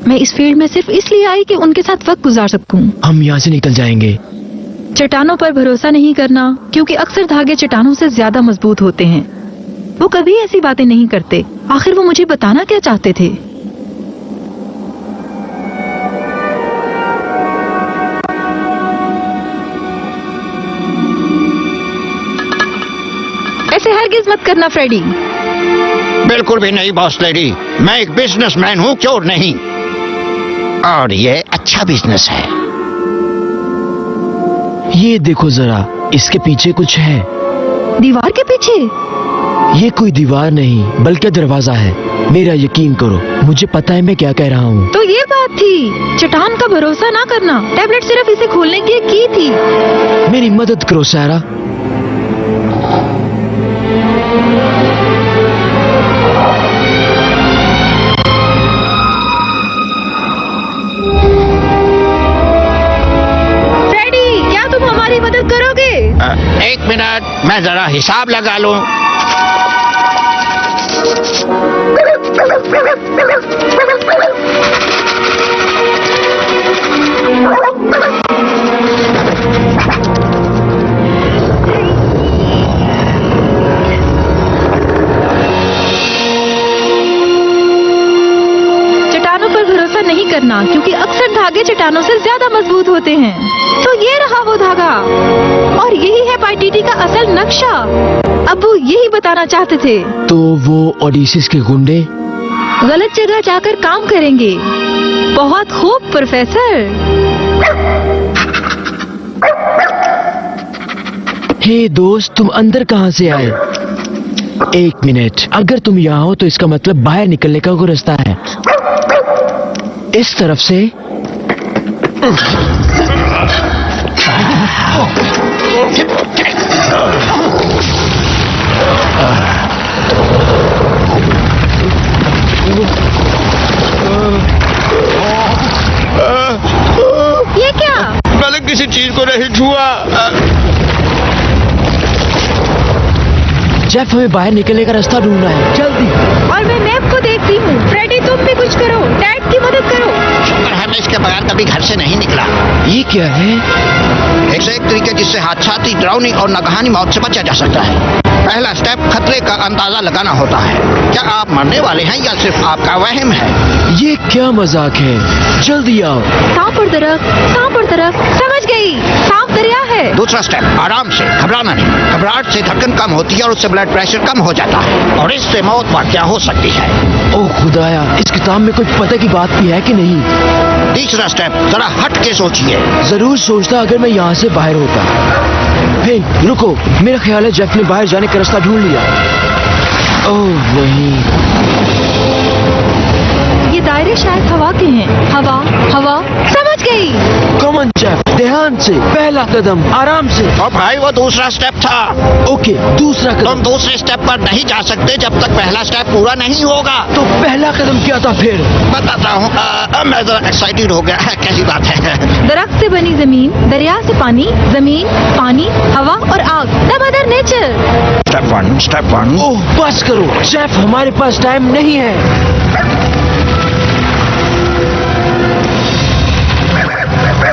मैं इस फील्ड में सिर्फ इसलिए आई कि उनके साथ वक्त गुजार सकूं। हम यहाँ से निकल जाएंगे। चट्टानों पर भरोसा नहीं करना क्योंकि अक्सर धागे चट्टानों से ज्यादा मजबूत होते हैं। वो कभी ऐसी बातें नहीं करते। आखिर वो मुझे बताना क्या चाहते थे? ऐसे हरगिज मत करना फ्रेडी। बिल्कुल भी नहीं बॉस लेडी, मैं एक बिजनेसमैन हूँ, चोर नहीं। और ये अच्छा बिजनेस है। ये देखो जरा, इसके पीछे कुछ है। दीवार के पीछे? ये कोई दीवार नहीं बल्कि दरवाजा है। मेरा यकीन करो, मुझे पता है मैं क्या कह रहा हूँ। तो ये बात थी। चट्टान का भरोसा ना करना। टैबलेट सिर्फ इसे खोलने की की थी। मेरी मदद करो सारा। मदद करोगे? एक मिनट, मैं जरा हिसाब लगा लूं। चट्टानों पर भरोसा नहीं करना क्योंकि अक्सर धागे चट्टानों से ज्यादा मजबूत होते हैं। तो ये रहा वो धागा, और यही है पाइटीटी का असल नक्शा। अब वो यही बताना चाहते थे। तो वो ओडिसिस के गुंडे गलत जगह जाकर काम करेंगे। बहुत खूब प्रोफेसर। हे दोस्त, तुम अंदर कहाँ से आए? एक मिनट, अगर तुम यहाँ हो तो इसका मतलब बाहर निकलने का कोई रास्ता है। इस तरफ से। ये क्या? मैंने किसी चीज को नहीं छुआ। जेफ, हमें बाहर निकलने का रास्ता ढूंढना है, जल्दी। और मैं मैप को देखती हूँ। फ्रेडी, तुम भी कुछ करो। डैड की मदद करो। शुक्र है मैं इसके बगैर कभी घर से नहीं निकला। ये क्या है? एक से एक तरीके जिससे हादसाती, ड्राउनिंग और नागहानी मौत से बचा जा सकता है। पहला स्टेप, खतरे का अंदाजा लगाना होता है। क्या आप मरने वाले हैं या सिर्फ आपका वहम है? ये क्या मजाक है? जल्दी आओ। सांप और दरख्त, सांप और दरख्त। समझ गई, सांप दरिया है। दूसरा स्टेप, आराम से, घबराना नहीं। घबराहट से धड़कन कम होती है और उससे ब्लड प्रेशर कम हो जाता है और इससे मौत वाक़या हो सकती है। ओह खुदाया, इस किताब में कुछ पता की बात भी है कि नहीं? तीसरा स्टेप, जरा हट के सोचिए। जरूर सोचता अगर मैं यहाँ से बाहर होता। हे, रुको, मेरा ख्याल है जेफ ने बाहर जाने का रास्ता ढूंढ लिया। ओह नहीं, ये दायरे शायद हवा के हैं। हवा, हवा, समझ गई। कम ऑन जेफ, ध्यान से, पहला कदम, आराम से। ओ भाई, वो दूसरा स्टेप था। ओके, दूसरा कदम। तुम दूसरे स्टेप पर नहीं जा सकते जब तक पहला स्टेप पूरा नहीं होगा। तो पहला कदम क्या था फिर? बताता हूँ। मैं जरा एक्साइटेड हो गया। कैसी बात है? दरख्त से बनी जमीन, दरिया से पानी, जमीन, पानी, हवा और आग, the mother nature. Step one. Oh, बस करो जेफ, हमारे पास टाइम नहीं है।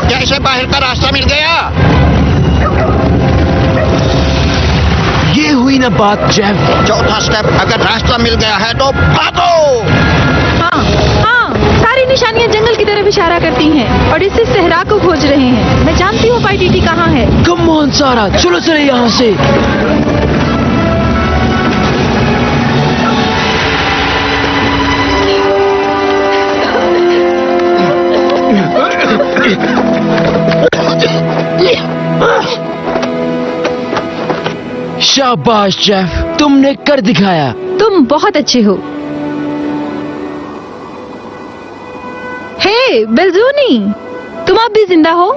क्या इसे बाहर का रास्ता मिल गया? ये हुई ना बात जेफ। चौथा स्टेप, अगर रास्ता मिल गया है तो भागो। हाँ, हाँ, सारी निशानियां जंगल की तरफ इशारा करती हैं और इससे सहरा को खोज रहे हैं। मैं जानती हूँ पाइटीटी कहाँ है। कम ऑन सारा, चलो चले यहाँ से। शाबाश जेफ, तुमने कर दिखाया। तुम बहुत अच्छे हो। हे बेलजूनी, तुम अब भी जिंदा हो?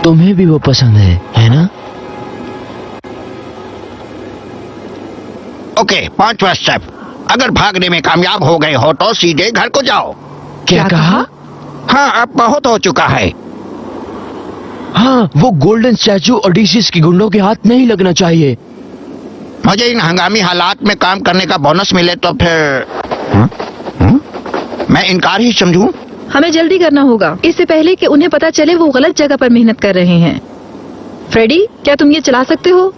तुम्हें भी वो पसंद है ना? ओके, पांचवा स्टेप, अगर भागने में कामयाब हो गए हो तो सीधे घर को जाओ। क्या कहा? हाँ, अब बहुत हो चुका है। हाँ, वो गोल्डन स्टैचू ओडिसिस की गुंडों के हाथ नहीं लगना चाहिए। मुझे इन हंगामी हालात में काम करने का बोनस मिले तो फिर मैं इनकार ही समझूं। हमें जल्दी करना होगा, इससे पहले कि उन्हें पता चले वो गलत जगह पर मेहनत कर रहे हैं। फ्रेडी, क्या तुम ये चला सकते हो?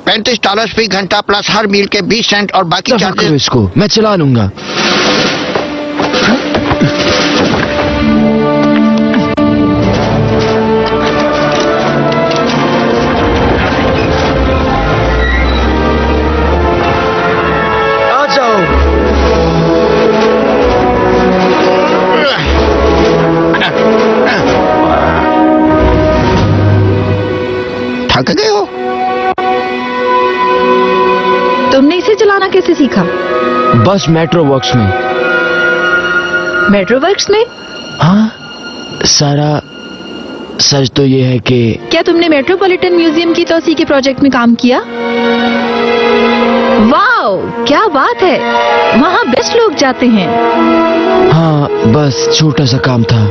$35 फी घंटा प्लस हर मील के 20 सेंट और बाकी चार्जेस। इसको मैं चला लूंगा। थक गए हो? तुमने इसे चलाना कैसे सीखा? बस मेट्रो वर्क्स में। मेट्रो वर्क्स में? हाँ, सारा सच तो ये है कि क्या तुमने मेट्रोपॉलिटन म्यूजियम की तोसी के प्रोजेक्ट में काम किया? वाओ, क्या बात है, वहाँ बेस्ट लोग जाते हैं। हाँ, बस छोटा सा काम था।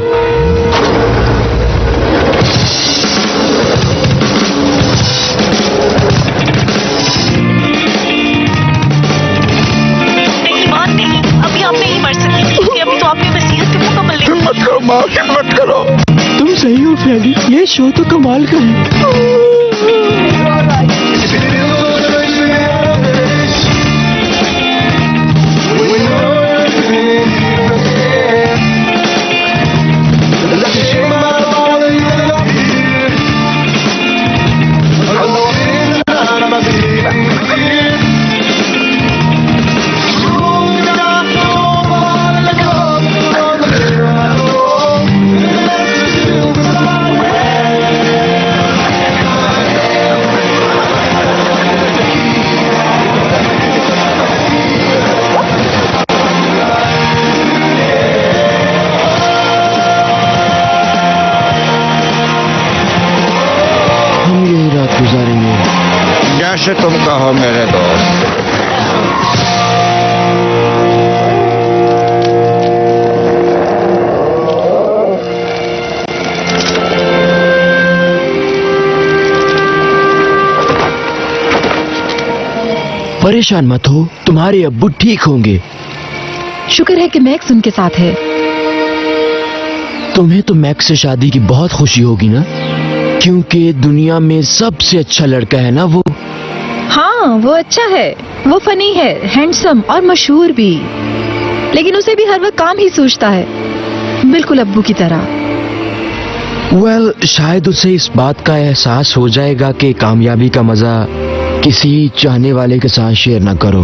हिम्मत करो। तुम सही हो फ्रेडी, ये शो तो कमाल का है। जैसे तुम कहो मेरे दोस्त। परेशान मत हो, तुम्हारे अब्बू ठीक होंगे। शुक्र है कि मैक्स उनके साथ है। तुम्हें तो मैक्स से शादी की बहुत खुशी होगी ना, क्योंकि दुनिया में सबसे अच्छा लड़का है ना वो। हाँ, वो अच्छा है, वो फनी है, हैंडसम और मशहूर भी, लेकिन उसे भी हर वक्त काम ही सूझता है, बिल्कुल अब्बू की तरह। वेल, शायद उसे इस बात का एहसास हो जाएगा कि कामयाबी का मजा किसी चाहने वाले के साथ शेयर न करो।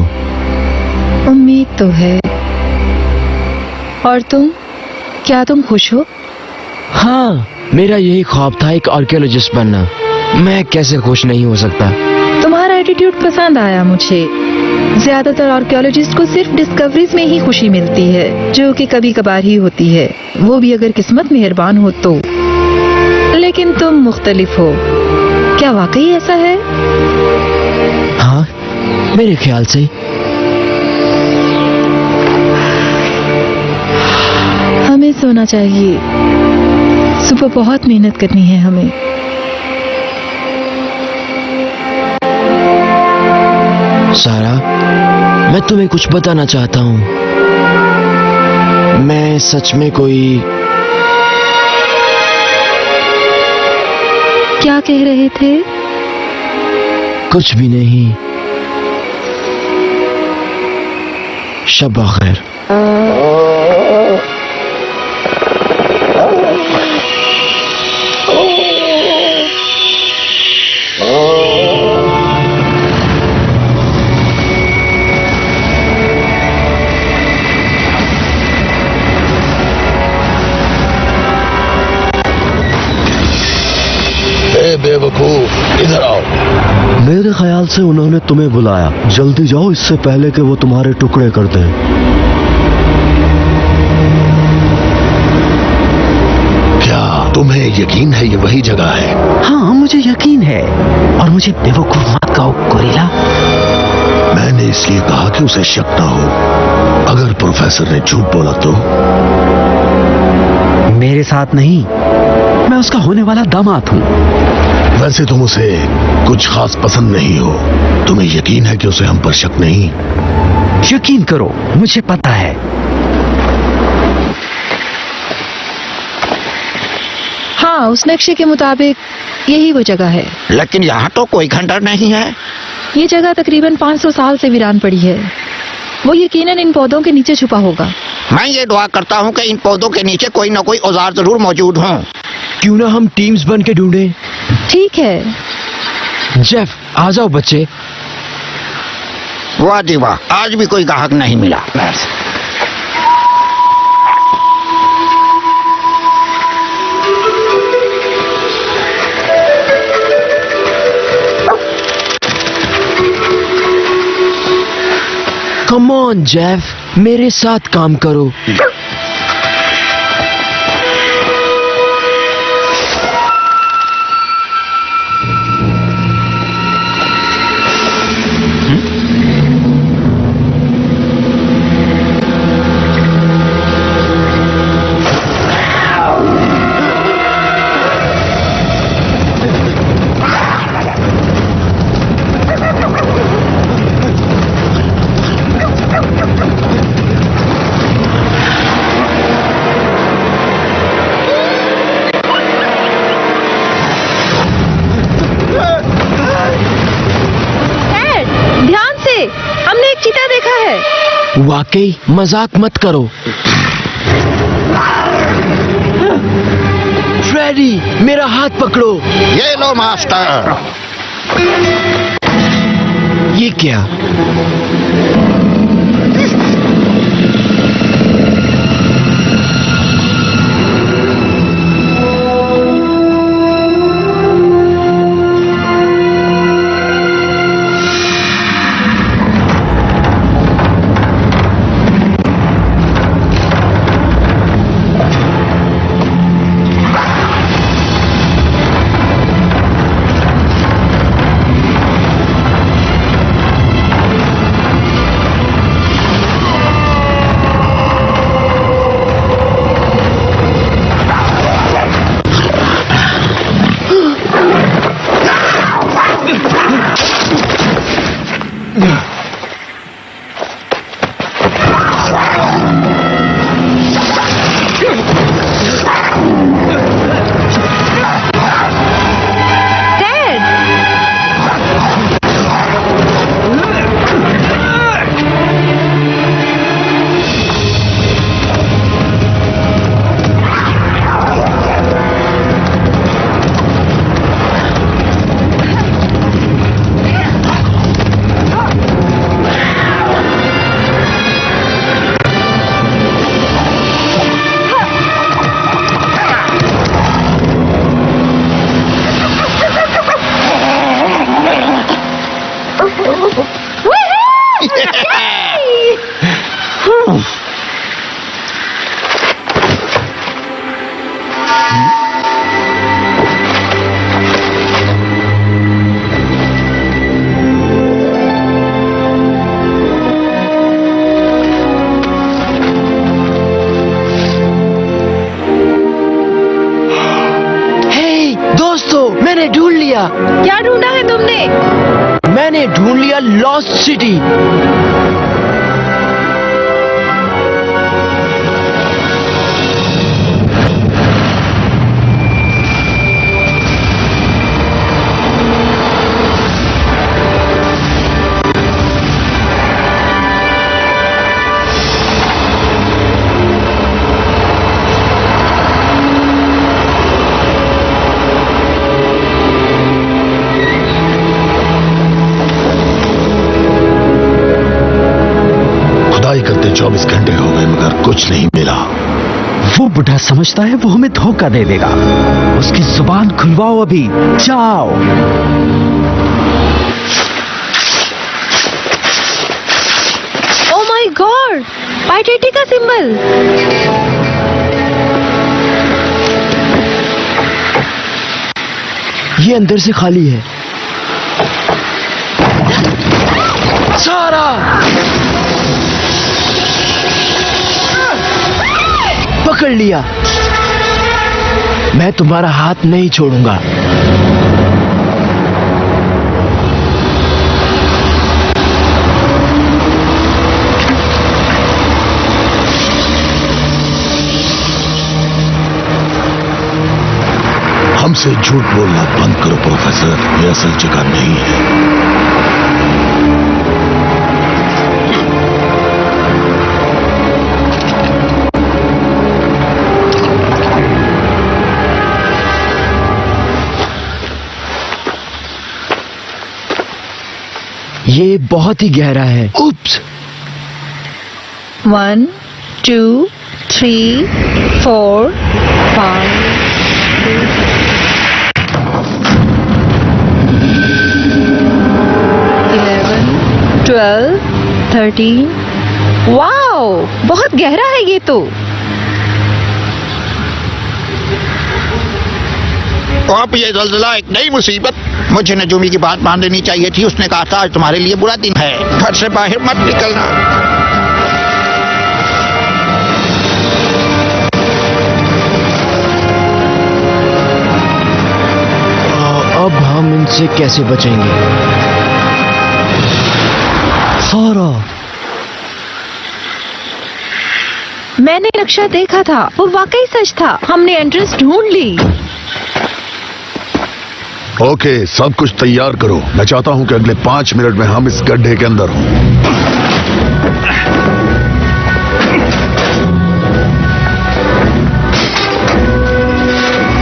उम्मीद तो है। और तुम? क्या तुम खुश हो? हाँ, मेरा यही ख्वाब था, एक आर्कियोलॉजिस्ट बनना। मैं कैसे खुश नहीं हो सकता? तुम्हारा एटीट्यूड पसंद आया मुझे। ज्यादातर आर्कियोलॉजिस्ट को सिर्फ डिस्कवरीज में ही खुशी मिलती है, जो कि कभी कभार ही होती है, वो भी अगर किस्मत मेहरबान हो तो। लेकिन तुम मुख्तलिफ हो। क्या वाकई ऐसा है? हाँ, मेरे ख्याल से। हमें सोना चाहिए। सुबह बहुत मेहनत करनी है हमें। सारा, मैं तुम्हें कुछ बताना चाहता हूँ। मैं सच में कोई... क्या कह रहे थे? कुछ भी नहीं। शब खैर। बेवकूफ, इधर आओ। मेरे ख्याल से उन्होंने तुम्हें बुलाया। जल्दी जाओ, इससे पहले कि वो तुम्हारे टुकड़े कर दें। क्या तुम्हें यकीन है ये वही जगह है? हाँ, मुझे यकीन है। और मुझे बेवकूफ मत कहो गोरिल्ला। मैंने इसलिए कहा कि उसे शक ना हो। अगर प्रोफेसर ने झूठ बोला तो? मेरे साथ नहीं, मैं उसका होने वाला दामाद हूँ। वैसे तुम उसे कुछ खास पसंद नहीं हो। तुम्हें यकीन है कि उसे हम पर शक नहीं? यकीन करो, मुझे पता है। हाँ, उस नक्शे के मुताबिक यही वो जगह है। लेकिन यहाँ तो कोई खंडर नहीं है। ये जगह तकरीबन 500 साल से वीरान पड़ी है। वो यकीनन इन पौधों के नीचे छुपा होगा। मैं ये दुआ करता हूँ कि इन पौधों के नीचे कोई न कोई औजार जरूर मौजूद हों। क्यों ना हम टीम्स बन के ढूंढें? ठीक है। जेफ, आ जाओ बच्चे। वाह जी वाह, आज भी कोई ग्राहक नहीं मिला। कम ऑन जेफ, मेरे साथ काम करो। वाकई? मजाक मत करो। फ्रेडी, मेरा हाथ पकड़ो। ये लो मास्टर। ये क्या? लिया। क्या ढूंढा है तुमने? मैंने ढूंढ लिया लॉस्ट सिटी। करते 24 घंटे हो गए मगर कुछ नहीं मिला। वो बुढ़ा समझता है वो हमें धोखा दे देगा। उसकी जुबान खुलवाओ अभी, जाओ। ओह माय गॉड, पाइरेटी का सिंबल। ये अंदर से खाली है। सारा पकड़ लिया। मैं तुम्हारा हाथ नहीं छोड़ूंगा। हमसे झूठ बोलना बंद करो प्रोफेसर, ये असल जगह नहीं है। ये बहुत ही गहरा है। उप्स। 1 2 3 4 5 11 12 13। वाओ, बहुत गहरा है ये तो। आप ये ज़ल्ज़ला एक नई मुसीबत। मुझे नजूमी की बात मान लेनी चाहिए थी। उसने कहा था आज तुम्हारे लिए बुरा दिन है, घर से बाहर मत निकलना। अब हम इनसे कैसे बचेंगे? सारा, मैंने नक्शा देखा था, वो वाकई सच था। हमने एंट्रेंस ढूंढ ली। ओके, सब कुछ तैयार करो। मैं चाहता हूं कि अगले 5 मिनट में हम इस गड्ढे के अंदर हों।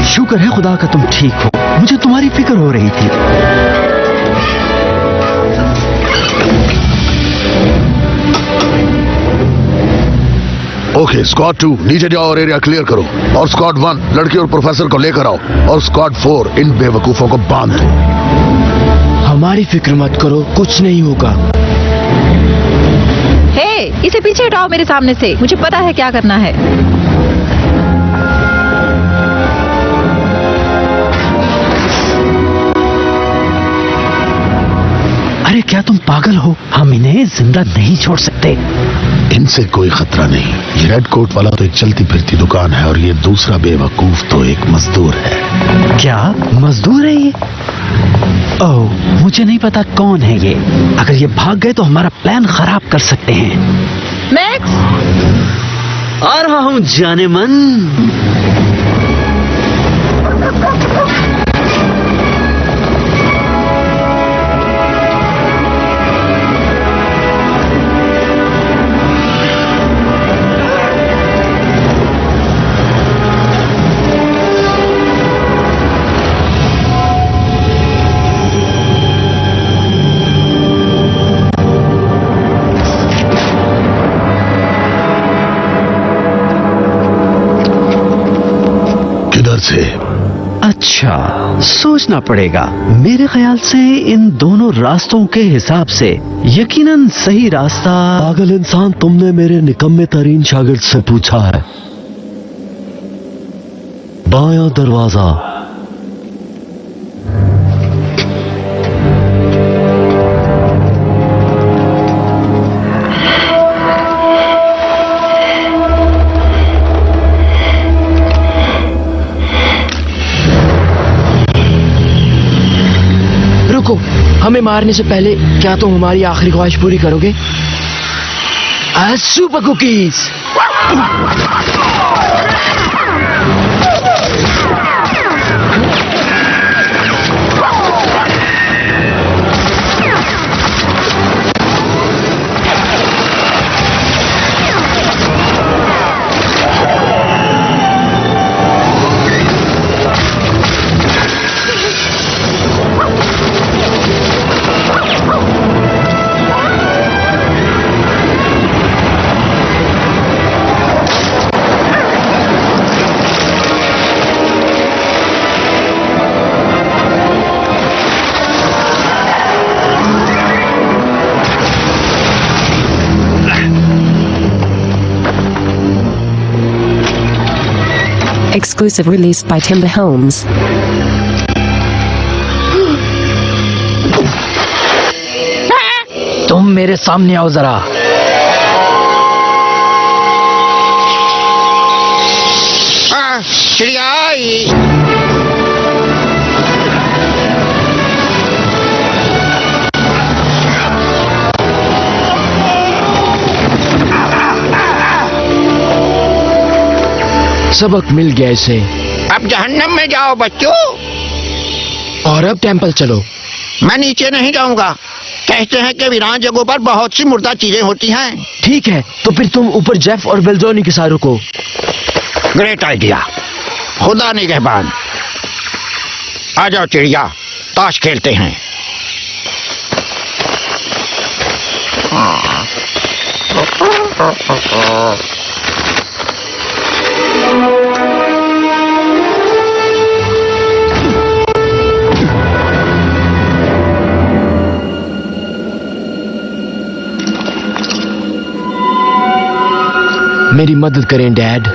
शुक्र है खुदा का तुम ठीक हो, मुझे तुम्हारी फिक्र हो रही थी। ओके, स्क्वाड 2 नीचे जाओ और एरिया क्लियर करो। और स्क्वाड 1 लड़की और प्रोफेसर को लेकर आओ। और स्क्वाड 4 इन बेवकूफों को बांध दो। हमारी फिक्र मत करो, कुछ नहीं होगा। हे, इसे पीछे हटाओ मेरे सामने से। मुझे पता है क्या करना है। अरे क्या तुम पागल हो? हम इन्हें जिंदा नहीं छोड़ सकते। इनसे कोई खतरा नहीं। ये रेड कोट वाला तो एक चलती फिरती दुकान है और ये दूसरा बेवकूफ तो एक मजदूर है। क्या मजदूर है ये? ओह, मुझे नहीं पता कौन है ये। अगर ये भाग गए तो हमारा प्लान खराब कर सकते हैं। मैक्स, आ रहा हूं जाने मन। से। अच्छा, सोचना पड़ेगा। मेरे ख्याल से इन दोनों रास्तों के हिसाब से यकीनन सही रास्ता। पागल इंसान, तुमने मेरे निकम्मे तरीन शागिर्द से पूछा है। बायां दरवाजा। हमें मारने से पहले क्या तुम हमारी आखिरी ख्वाहिश पूरी करोगे? Super cookies. Exclusive released by Timber Homes. तुम मेरे सामने आओ जरा। चिड़िया आई। सबक मिल गया इसे। अब जहन्नम में जाओ बच्चों। और अब टेंपल चलो। मैं नीचे नहीं जाऊंगा। कहते हैं कि वीरान जगहों पर बहुत सी मुर्दा चीजें होती हैं। ठीक है, तो फिर तुम ऊपर जेफ और बेल्जोनी के साथ रुको। Great idea. खुदा निगहबान। आ जाओ चिड़िया, ताश खेलते हैं। मेरी मदद करें डैड।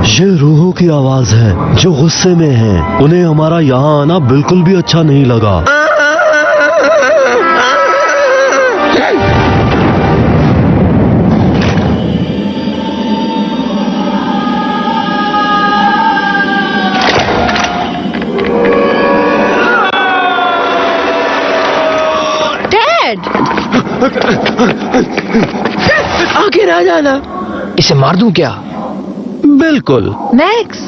ये रूहों की आवाज है जो गुस्से में हैं। उन्हें हमारा यहाँ आना बिल्कुल भी अच्छा नहीं लगा। डैड, आगे ना जाना। इसे मार दूं क्या? बिल्कुल। मैक्स,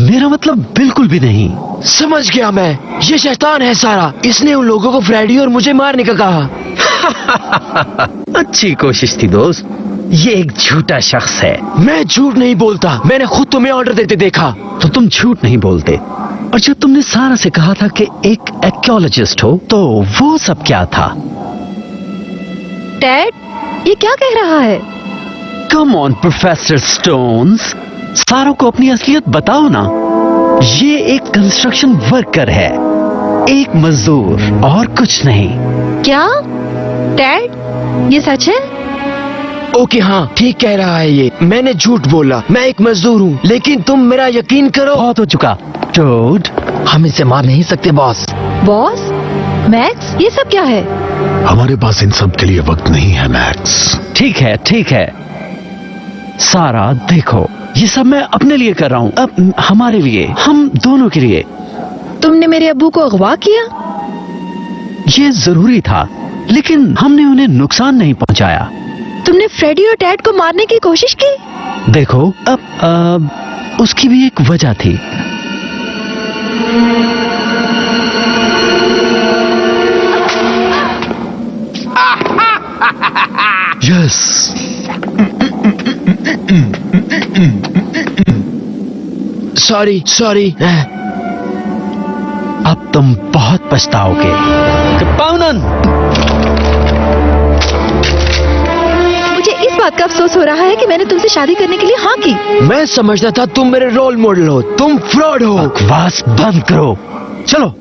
मेरा मतलब बिल्कुल भी नहीं। समझ गया मैं। ये शैतान है सारा। इसने उन लोगों को फ्रेडी और मुझे मारने का कहा। अच्छी कोशिश थी दोस्त। ये एक झूठा शख्स है। मैं झूठ नहीं बोलता। मैंने खुद तुम्हें ऑर्डर देते देखा। तो तुम झूठ नहीं बोलते। और जब तुमने सारा से कहा था कि एक आर्कियोलॉजिस्ट हो, तो वो सब क्या था? डैड, ये क्या कह रहा है? कम ऑन प्रोफेसर स्टोन्स, सारों को अपनी असलियत बताओ ना। ये एक कंस्ट्रक्शन वर्कर है, एक मजदूर और कुछ नहीं। क्या डैड, ये सच है? ओके हाँ, ठीक कह रहा है ये। मैंने झूठ बोला। मैं एक मजदूर हूँ, लेकिन तुम मेरा यकीन करो। बहुत हो चुका टोड। हम इसे मार नहीं सकते बॉस। बॉस, मैक्स, ये सब क्या है? हमारे पास इन सब के लिए वक्त नहीं है मैक्स। ठीक है, ठीक है। सारा देखो, ये सब मैं अपने लिए कर रहा हूँ, अब हमारे लिए, हम दोनों के लिए। तुमने मेरे अब्बू को अगवा किया? ये जरूरी था, लेकिन हमने उन्हें नुकसान नहीं पहुंचाया। तुमने फ्रेडी और डैड को मारने की कोशिश की? देखो, अब उसकी भी एक वजह थी। Yes, sorry sorry. अब तुम बहुत पछताओगे। पाउनन, मुझे इस बात का अफसोस हो रहा है कि मैंने तुमसे शादी करने के लिए हाँ की। मैं समझता था तुम मेरे रोल मॉडल हो, तुम फ्रॉड हो। बकवास बंद करो, चलो।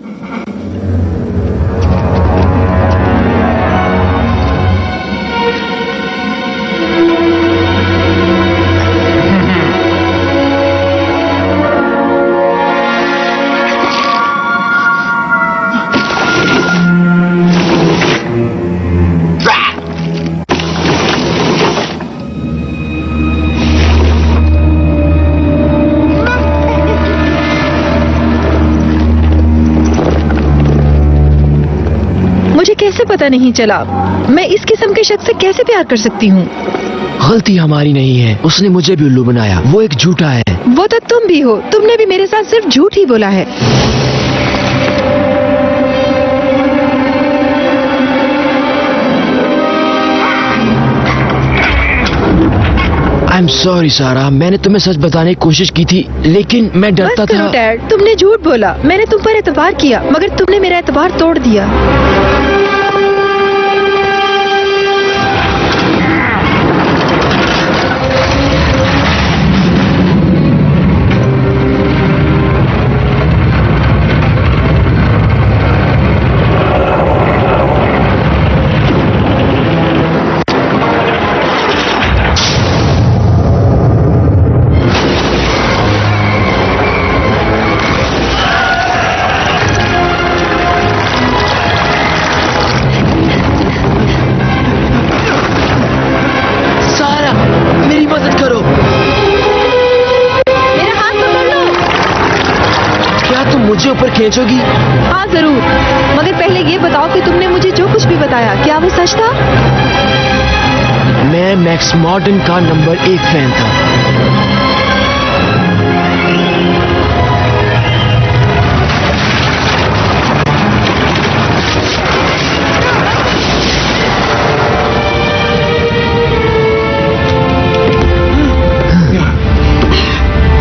मुझे कैसे पता नहीं चला? मैं इस किस्म के शख्स से कैसे प्यार कर सकती हूँ? गलती हमारी नहीं है, उसने मुझे भी उल्लू बनाया, वो एक झूठा है। वो तो तुम भी हो, तुमने भी मेरे साथ सिर्फ झूठ ही बोला है। आई एम सॉरी सारा, मैंने तुम्हें सच बताने की कोशिश की थी, लेकिन मैं डरता बस करो था। डैड, तुमने झूठ बोला। मैंने तुम पर एतबार किया, मगर तुमने मेरा एतबार तोड़ दिया। मुझे ऊपर खींचोगी? हाँ जरूर, मगर पहले ये बताओ कि तुमने मुझे जो कुछ भी बताया, क्या वो सच था? मैं मैक्स मॉर्डन का नंबर 1 फैन था।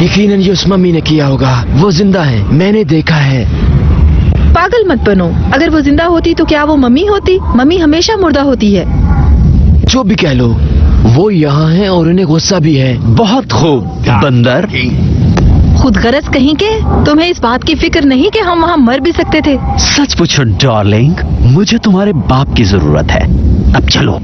यकीनन ये उस मम्मी ने किया होगा, वो जिंदा है, मैंने देखा है। पागल मत बनो, अगर वो जिंदा होती तो क्या वो मम्मी होती? मम्मी हमेशा मुर्दा होती है। जो भी कह लो, वो यहाँ है और उन्हें गुस्सा भी है। बहुत खूब बंदर। खुद गरज कहीं के, तुम्हें इस बात की फिक्र नहीं कि हम वहाँ मर भी सकते थे? सच पूछो डार्लिंग, मुझे तुम्हारे बाप की जरूरत है। अब चलो।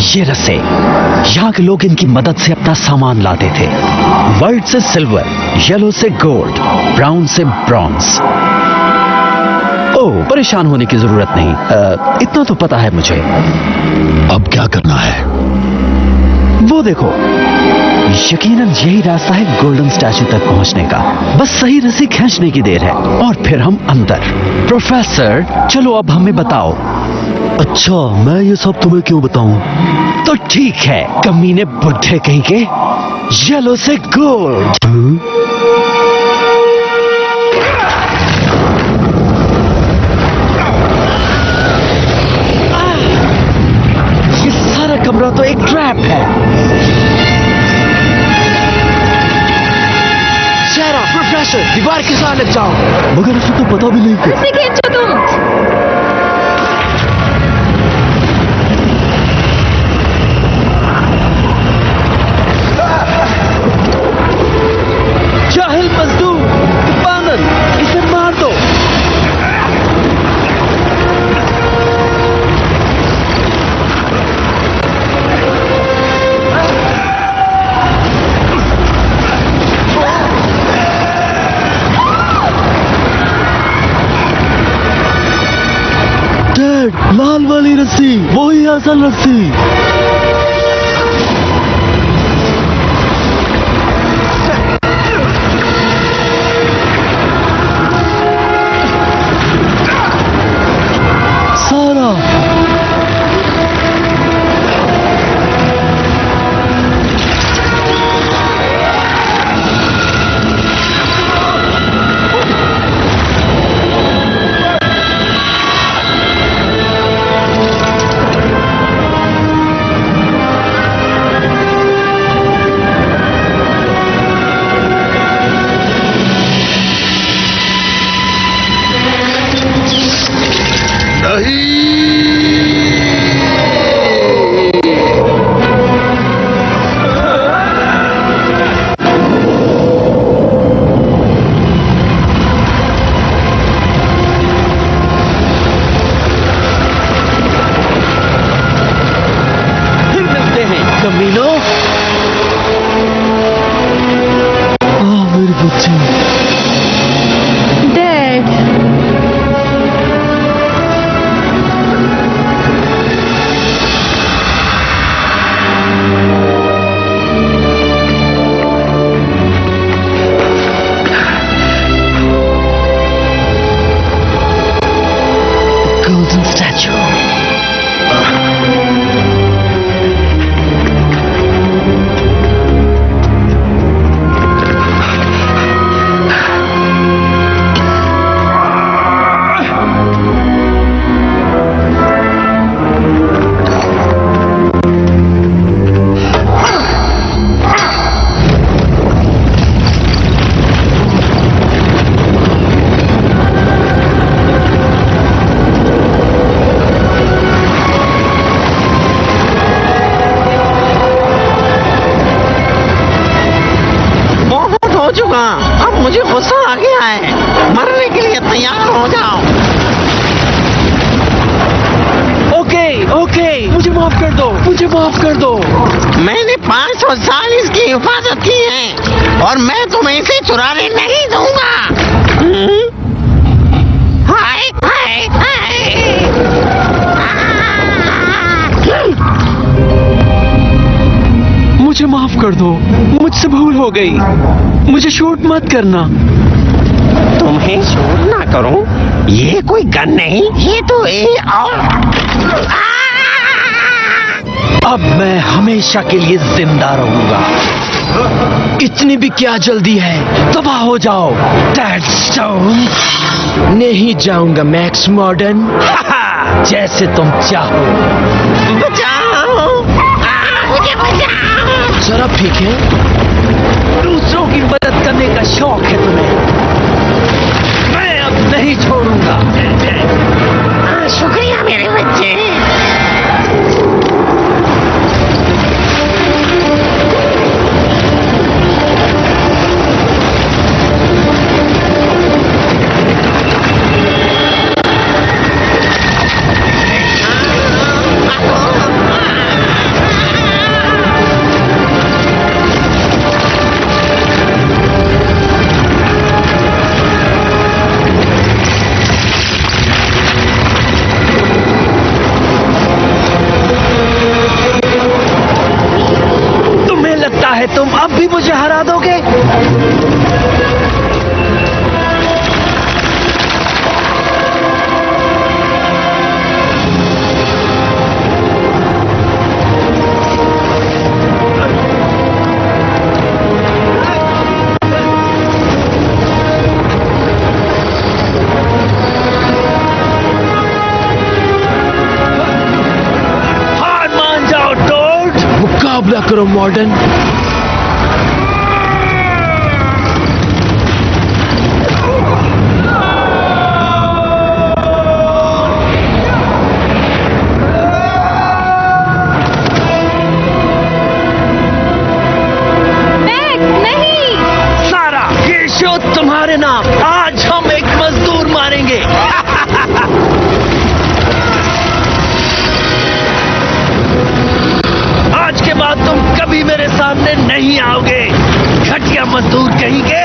ये रस्से, यहाँ के लोग इनकी मदद से अपना सामान लाते थे। व्हाइट से सिल्वर, येलो से गोल्ड, ब्राउन से ब्रॉन्ज। ओह, परेशान होने की जरूरत नहीं, इतना तो पता है मुझे। अब क्या करना है? वो देखो, यकीनन यही रास्ता है गोल्डन स्टैचू तक पहुंचने का। बस सही रस्सी खींचने की देर है और फिर हम अंदर। प्रोफेसर, चलो अब हमें बताओ। अच्छा, मैं ये सब तुम्हें क्यों बताऊं? तो ठीक है, कमीने बुढ़े कहीं के। येलो से गोल्ड। ये सारा कमरा तो एक ट्रैप है। सारा, प्रोफेसर, दीवार के साथ लग जाओ। मगर उसे तो पता भी नहीं। रस्सी खींचो तुम। लाल वाली रस्सी, वही असल रस्सी। सारा कमीनो, मेरी बच्ची। Dad, golden statue. हो चुका, अब मुझे गुस्सा आ गया है। मरने के लिए तैयार हो जाओ। ओके ओके, मुझे माफ कर दो, मुझे माफ कर दो। मैंने 500 साल इसकी हिफाजत की है और मैं तुम्हें इसे चुराने नहीं दूंगा। हाय हाय हाय। मुझे माफ कर दो, मुझसे भूल हो गई। मुझे शूट मत करना। तुम्हें शूट ना करूं? ये कोई गन नहीं, ये तो और अब मैं हमेशा के लिए जिंदा रहूंगा। इतनी भी क्या जल्दी है, तबाह हो जाओ। डेडस्टोन। नहीं जाऊंगा मैक्स मॉर्डन। जैसे तुम चाहो। बचाओ, मुझे बचाओ। जरा ठीक है, दूसरों की मदद करने का शौक है तुम्हें। मैं अब नहीं छोड़ूंगा। शुक्रिया मेरे बच्चे। तुम अब भी मुझे हरा दोगे? हार मान जाओ टोड। मुकाबला करो मॉर्डन। तुम्हारे नाम। आज हम एक मजदूर मारेंगे। आज के बाद तुम कभी मेरे सामने नहीं आओगे, घटिया मजदूर कहेंगे।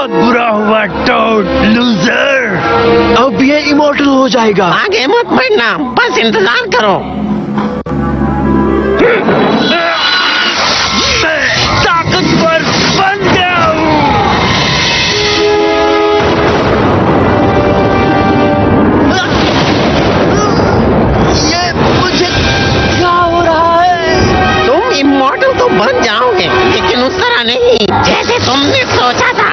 बहुत बुरा हुआ टोड, लूजर। अब ये इमोर्टल हो जाएगा। आगे मत बढ़ना, बस इंतजार करो। मैं ताकतवर बन गया हूँ। ये मुझे क्या हो रहा है? तुम इमॉर्टल तो बन जाओगे, लेकिन उस तरह नहीं जैसे तुमने सोचा था।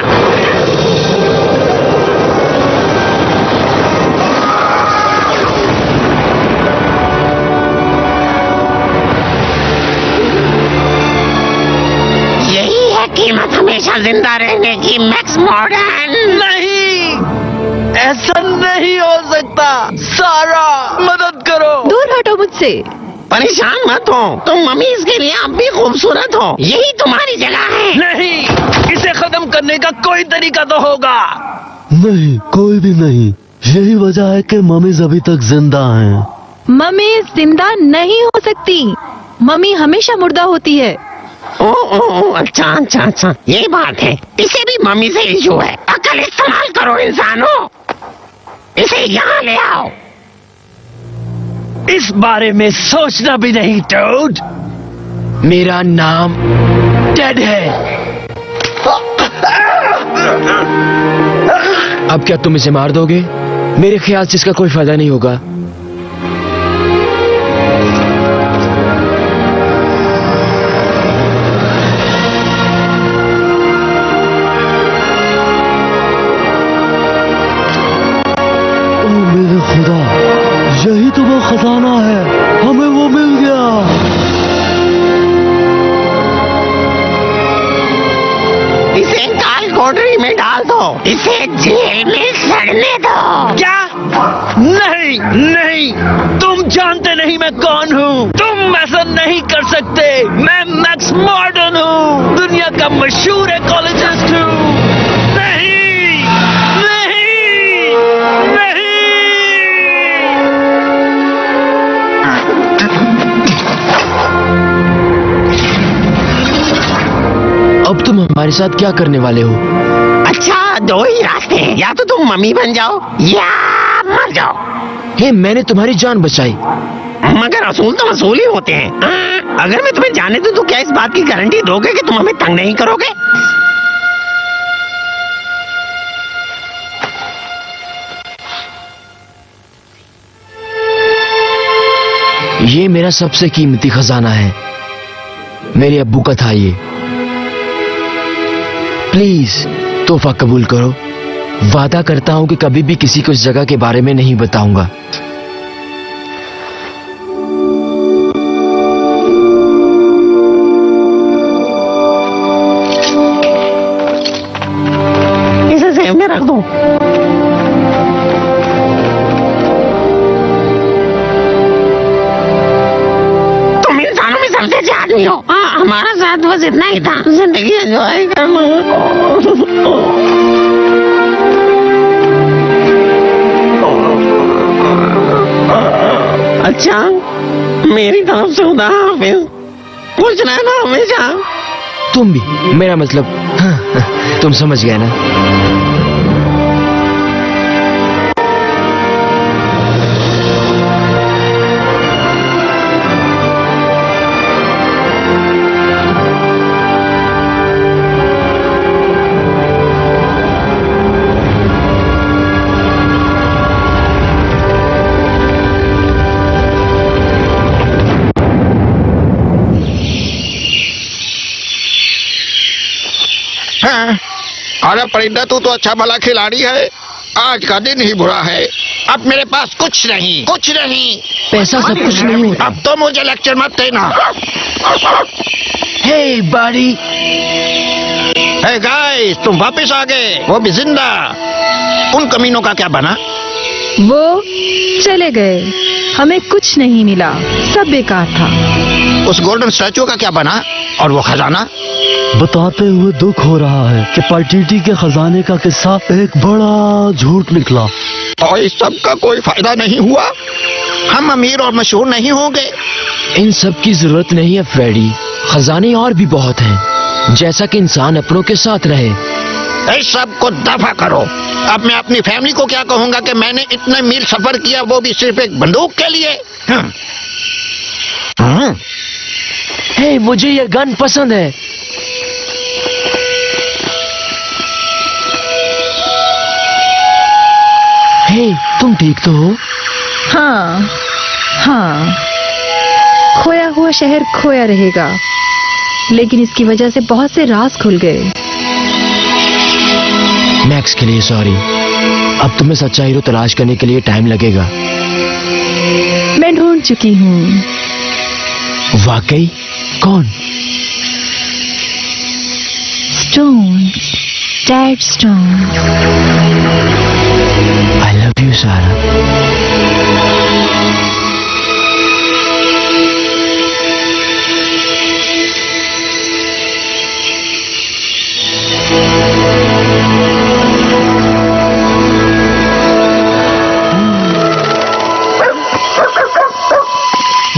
यही है कीमत हमेशा जिंदा रहने की, मैक्स मॉर्डन। नहीं, ऐसा नहीं हो सकता। सारा, मदद करो। दूर हटो मुझसे। परेशान मत हो, तुम मम्मीज के लिए अब भी खूबसूरत हो। यही तुम्हारी जगह है। नहीं, इसे खत्म करने का कोई तरीका तो होगा। नहीं, कोई भी नहीं। यही वजह है कि मम्मीज अभी तक जिंदा हैं। मम्मी जिंदा नहीं हो सकती, मम्मी हमेशा मुर्दा होती है। ओ, अच्छा अच्छा अच्छा, ये बात है। इसे भी मम्मी से इशू है। अकल इस्तेमाल करो इंसानों, इसे यहाँ ले आओ। इस बारे में सोचना भी नहीं टोड। मेरा नाम टेड है। अब क्या तुम इसे मार दोगे? मेरे ख्याल से इसका कोई फायदा नहीं होगा। ओ मेरे खुदा, यही तो वो खजाना है, हमें वो मिल गया। इसे काल कोठरी में डाल दो, इसे जेल में सड़ने दो। क्या? नहीं नहीं, तुम जानते नहीं मैं कौन हूँ। तुम ऐसा नहीं कर सकते। मैं मैक्स मॉर्डन हूँ, दुनिया का मशहूर एकोलॉजिस्ट हूँ। नहीं नहीं नहीं। अब तुम हमारे साथ क्या करने वाले हो? अच्छा, दो ही रास्ते हैं, या तो तुम मम्मी बन जाओ या मर जाओ। हे, मैंने तुम्हारी जान बचाई। मगर असूल तो असूल ही होते हैं। अगर मैं तुम्हें जाने दूं तो क्या इस बात की गारंटी दोगे कि तुम हमें तंग नहीं करोगे? ये मेरा सबसे कीमती खजाना है, मेरे अब्बू का था ये। प्लीज तोहफा कबूल करो। वादा करता हूं कि कभी भी किसी को इस जगह के बारे में नहीं बताऊंगा। इसे सेव में रख दो। तुम इंसानों में सबसे अच्छे आदमी हो। हमारा साथ बस इतना ही था, जिंदगी एंजॉय करना। अच्छा, मेरी तरफ से खुदा हाफिज। कुछ रहना हमेशा। तुम भी, मेरा मतलब तुम समझ गए ना। अरे परिंदा, तू तो अच्छा भला खिलाड़ी है। आज का दिन ही बुरा है। अब मेरे पास कुछ नहीं, कुछ नहीं। पैसा सब कुछ नहीं होता। अब तो मुझे लेक्चर मत देना। हे बॉडी। हे गाइस, तुम वापस आ गए, वो भी जिंदा। उन कमीनों का क्या बना? वो चले गए, हमें कुछ नहीं मिला, सब बेकार था। उस गोल्डन स्टैचू का क्या बना? और वो खजाना? बताते हुए दुख हो रहा है कि पार्टीटी के खजाने का किस्सा एक बड़ा झूठ निकला। और इस सब का कोई फायदा नहीं हुआ। हम अमीर और मशहूर नहीं होंगे। इन सब की जरूरत नहीं है फ्रेडी। खजाने और भी बहुत हैं, जैसा कि इंसान अपनों के साथ रहे। इस सब को दफा करो। अब मैं अपनी फैमिली को क्या कहूंगा कि मैंने इतने मील सफर किया, वो भी सिर्फ एक बंदूक के लिए। हे, मुझे ये गन पसंद है। हे, तुम ठीक तो हो? हाँ हाँ, खोया हुआ शहर खोया रहेगा, लेकिन इसकी वजह से बहुत से राज खुल गए। मैक्स के लिए सॉरी। अब तुम्हें सच्चा हीरो तलाश करने के लिए टाइम लगेगा। मैं ढूंढ चुकी हूँ। वाकई? कौन? Stone, dead stone. I love you सारा।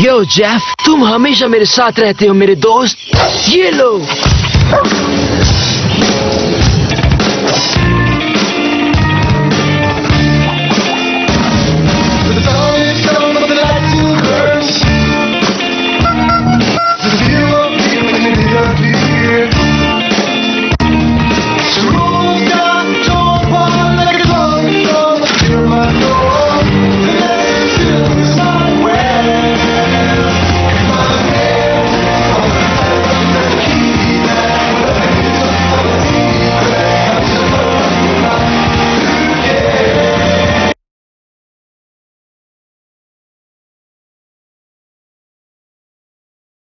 यो जेफ, तुम हमेशा मेरे साथ रहते हो मेरे दोस्त। ये लो।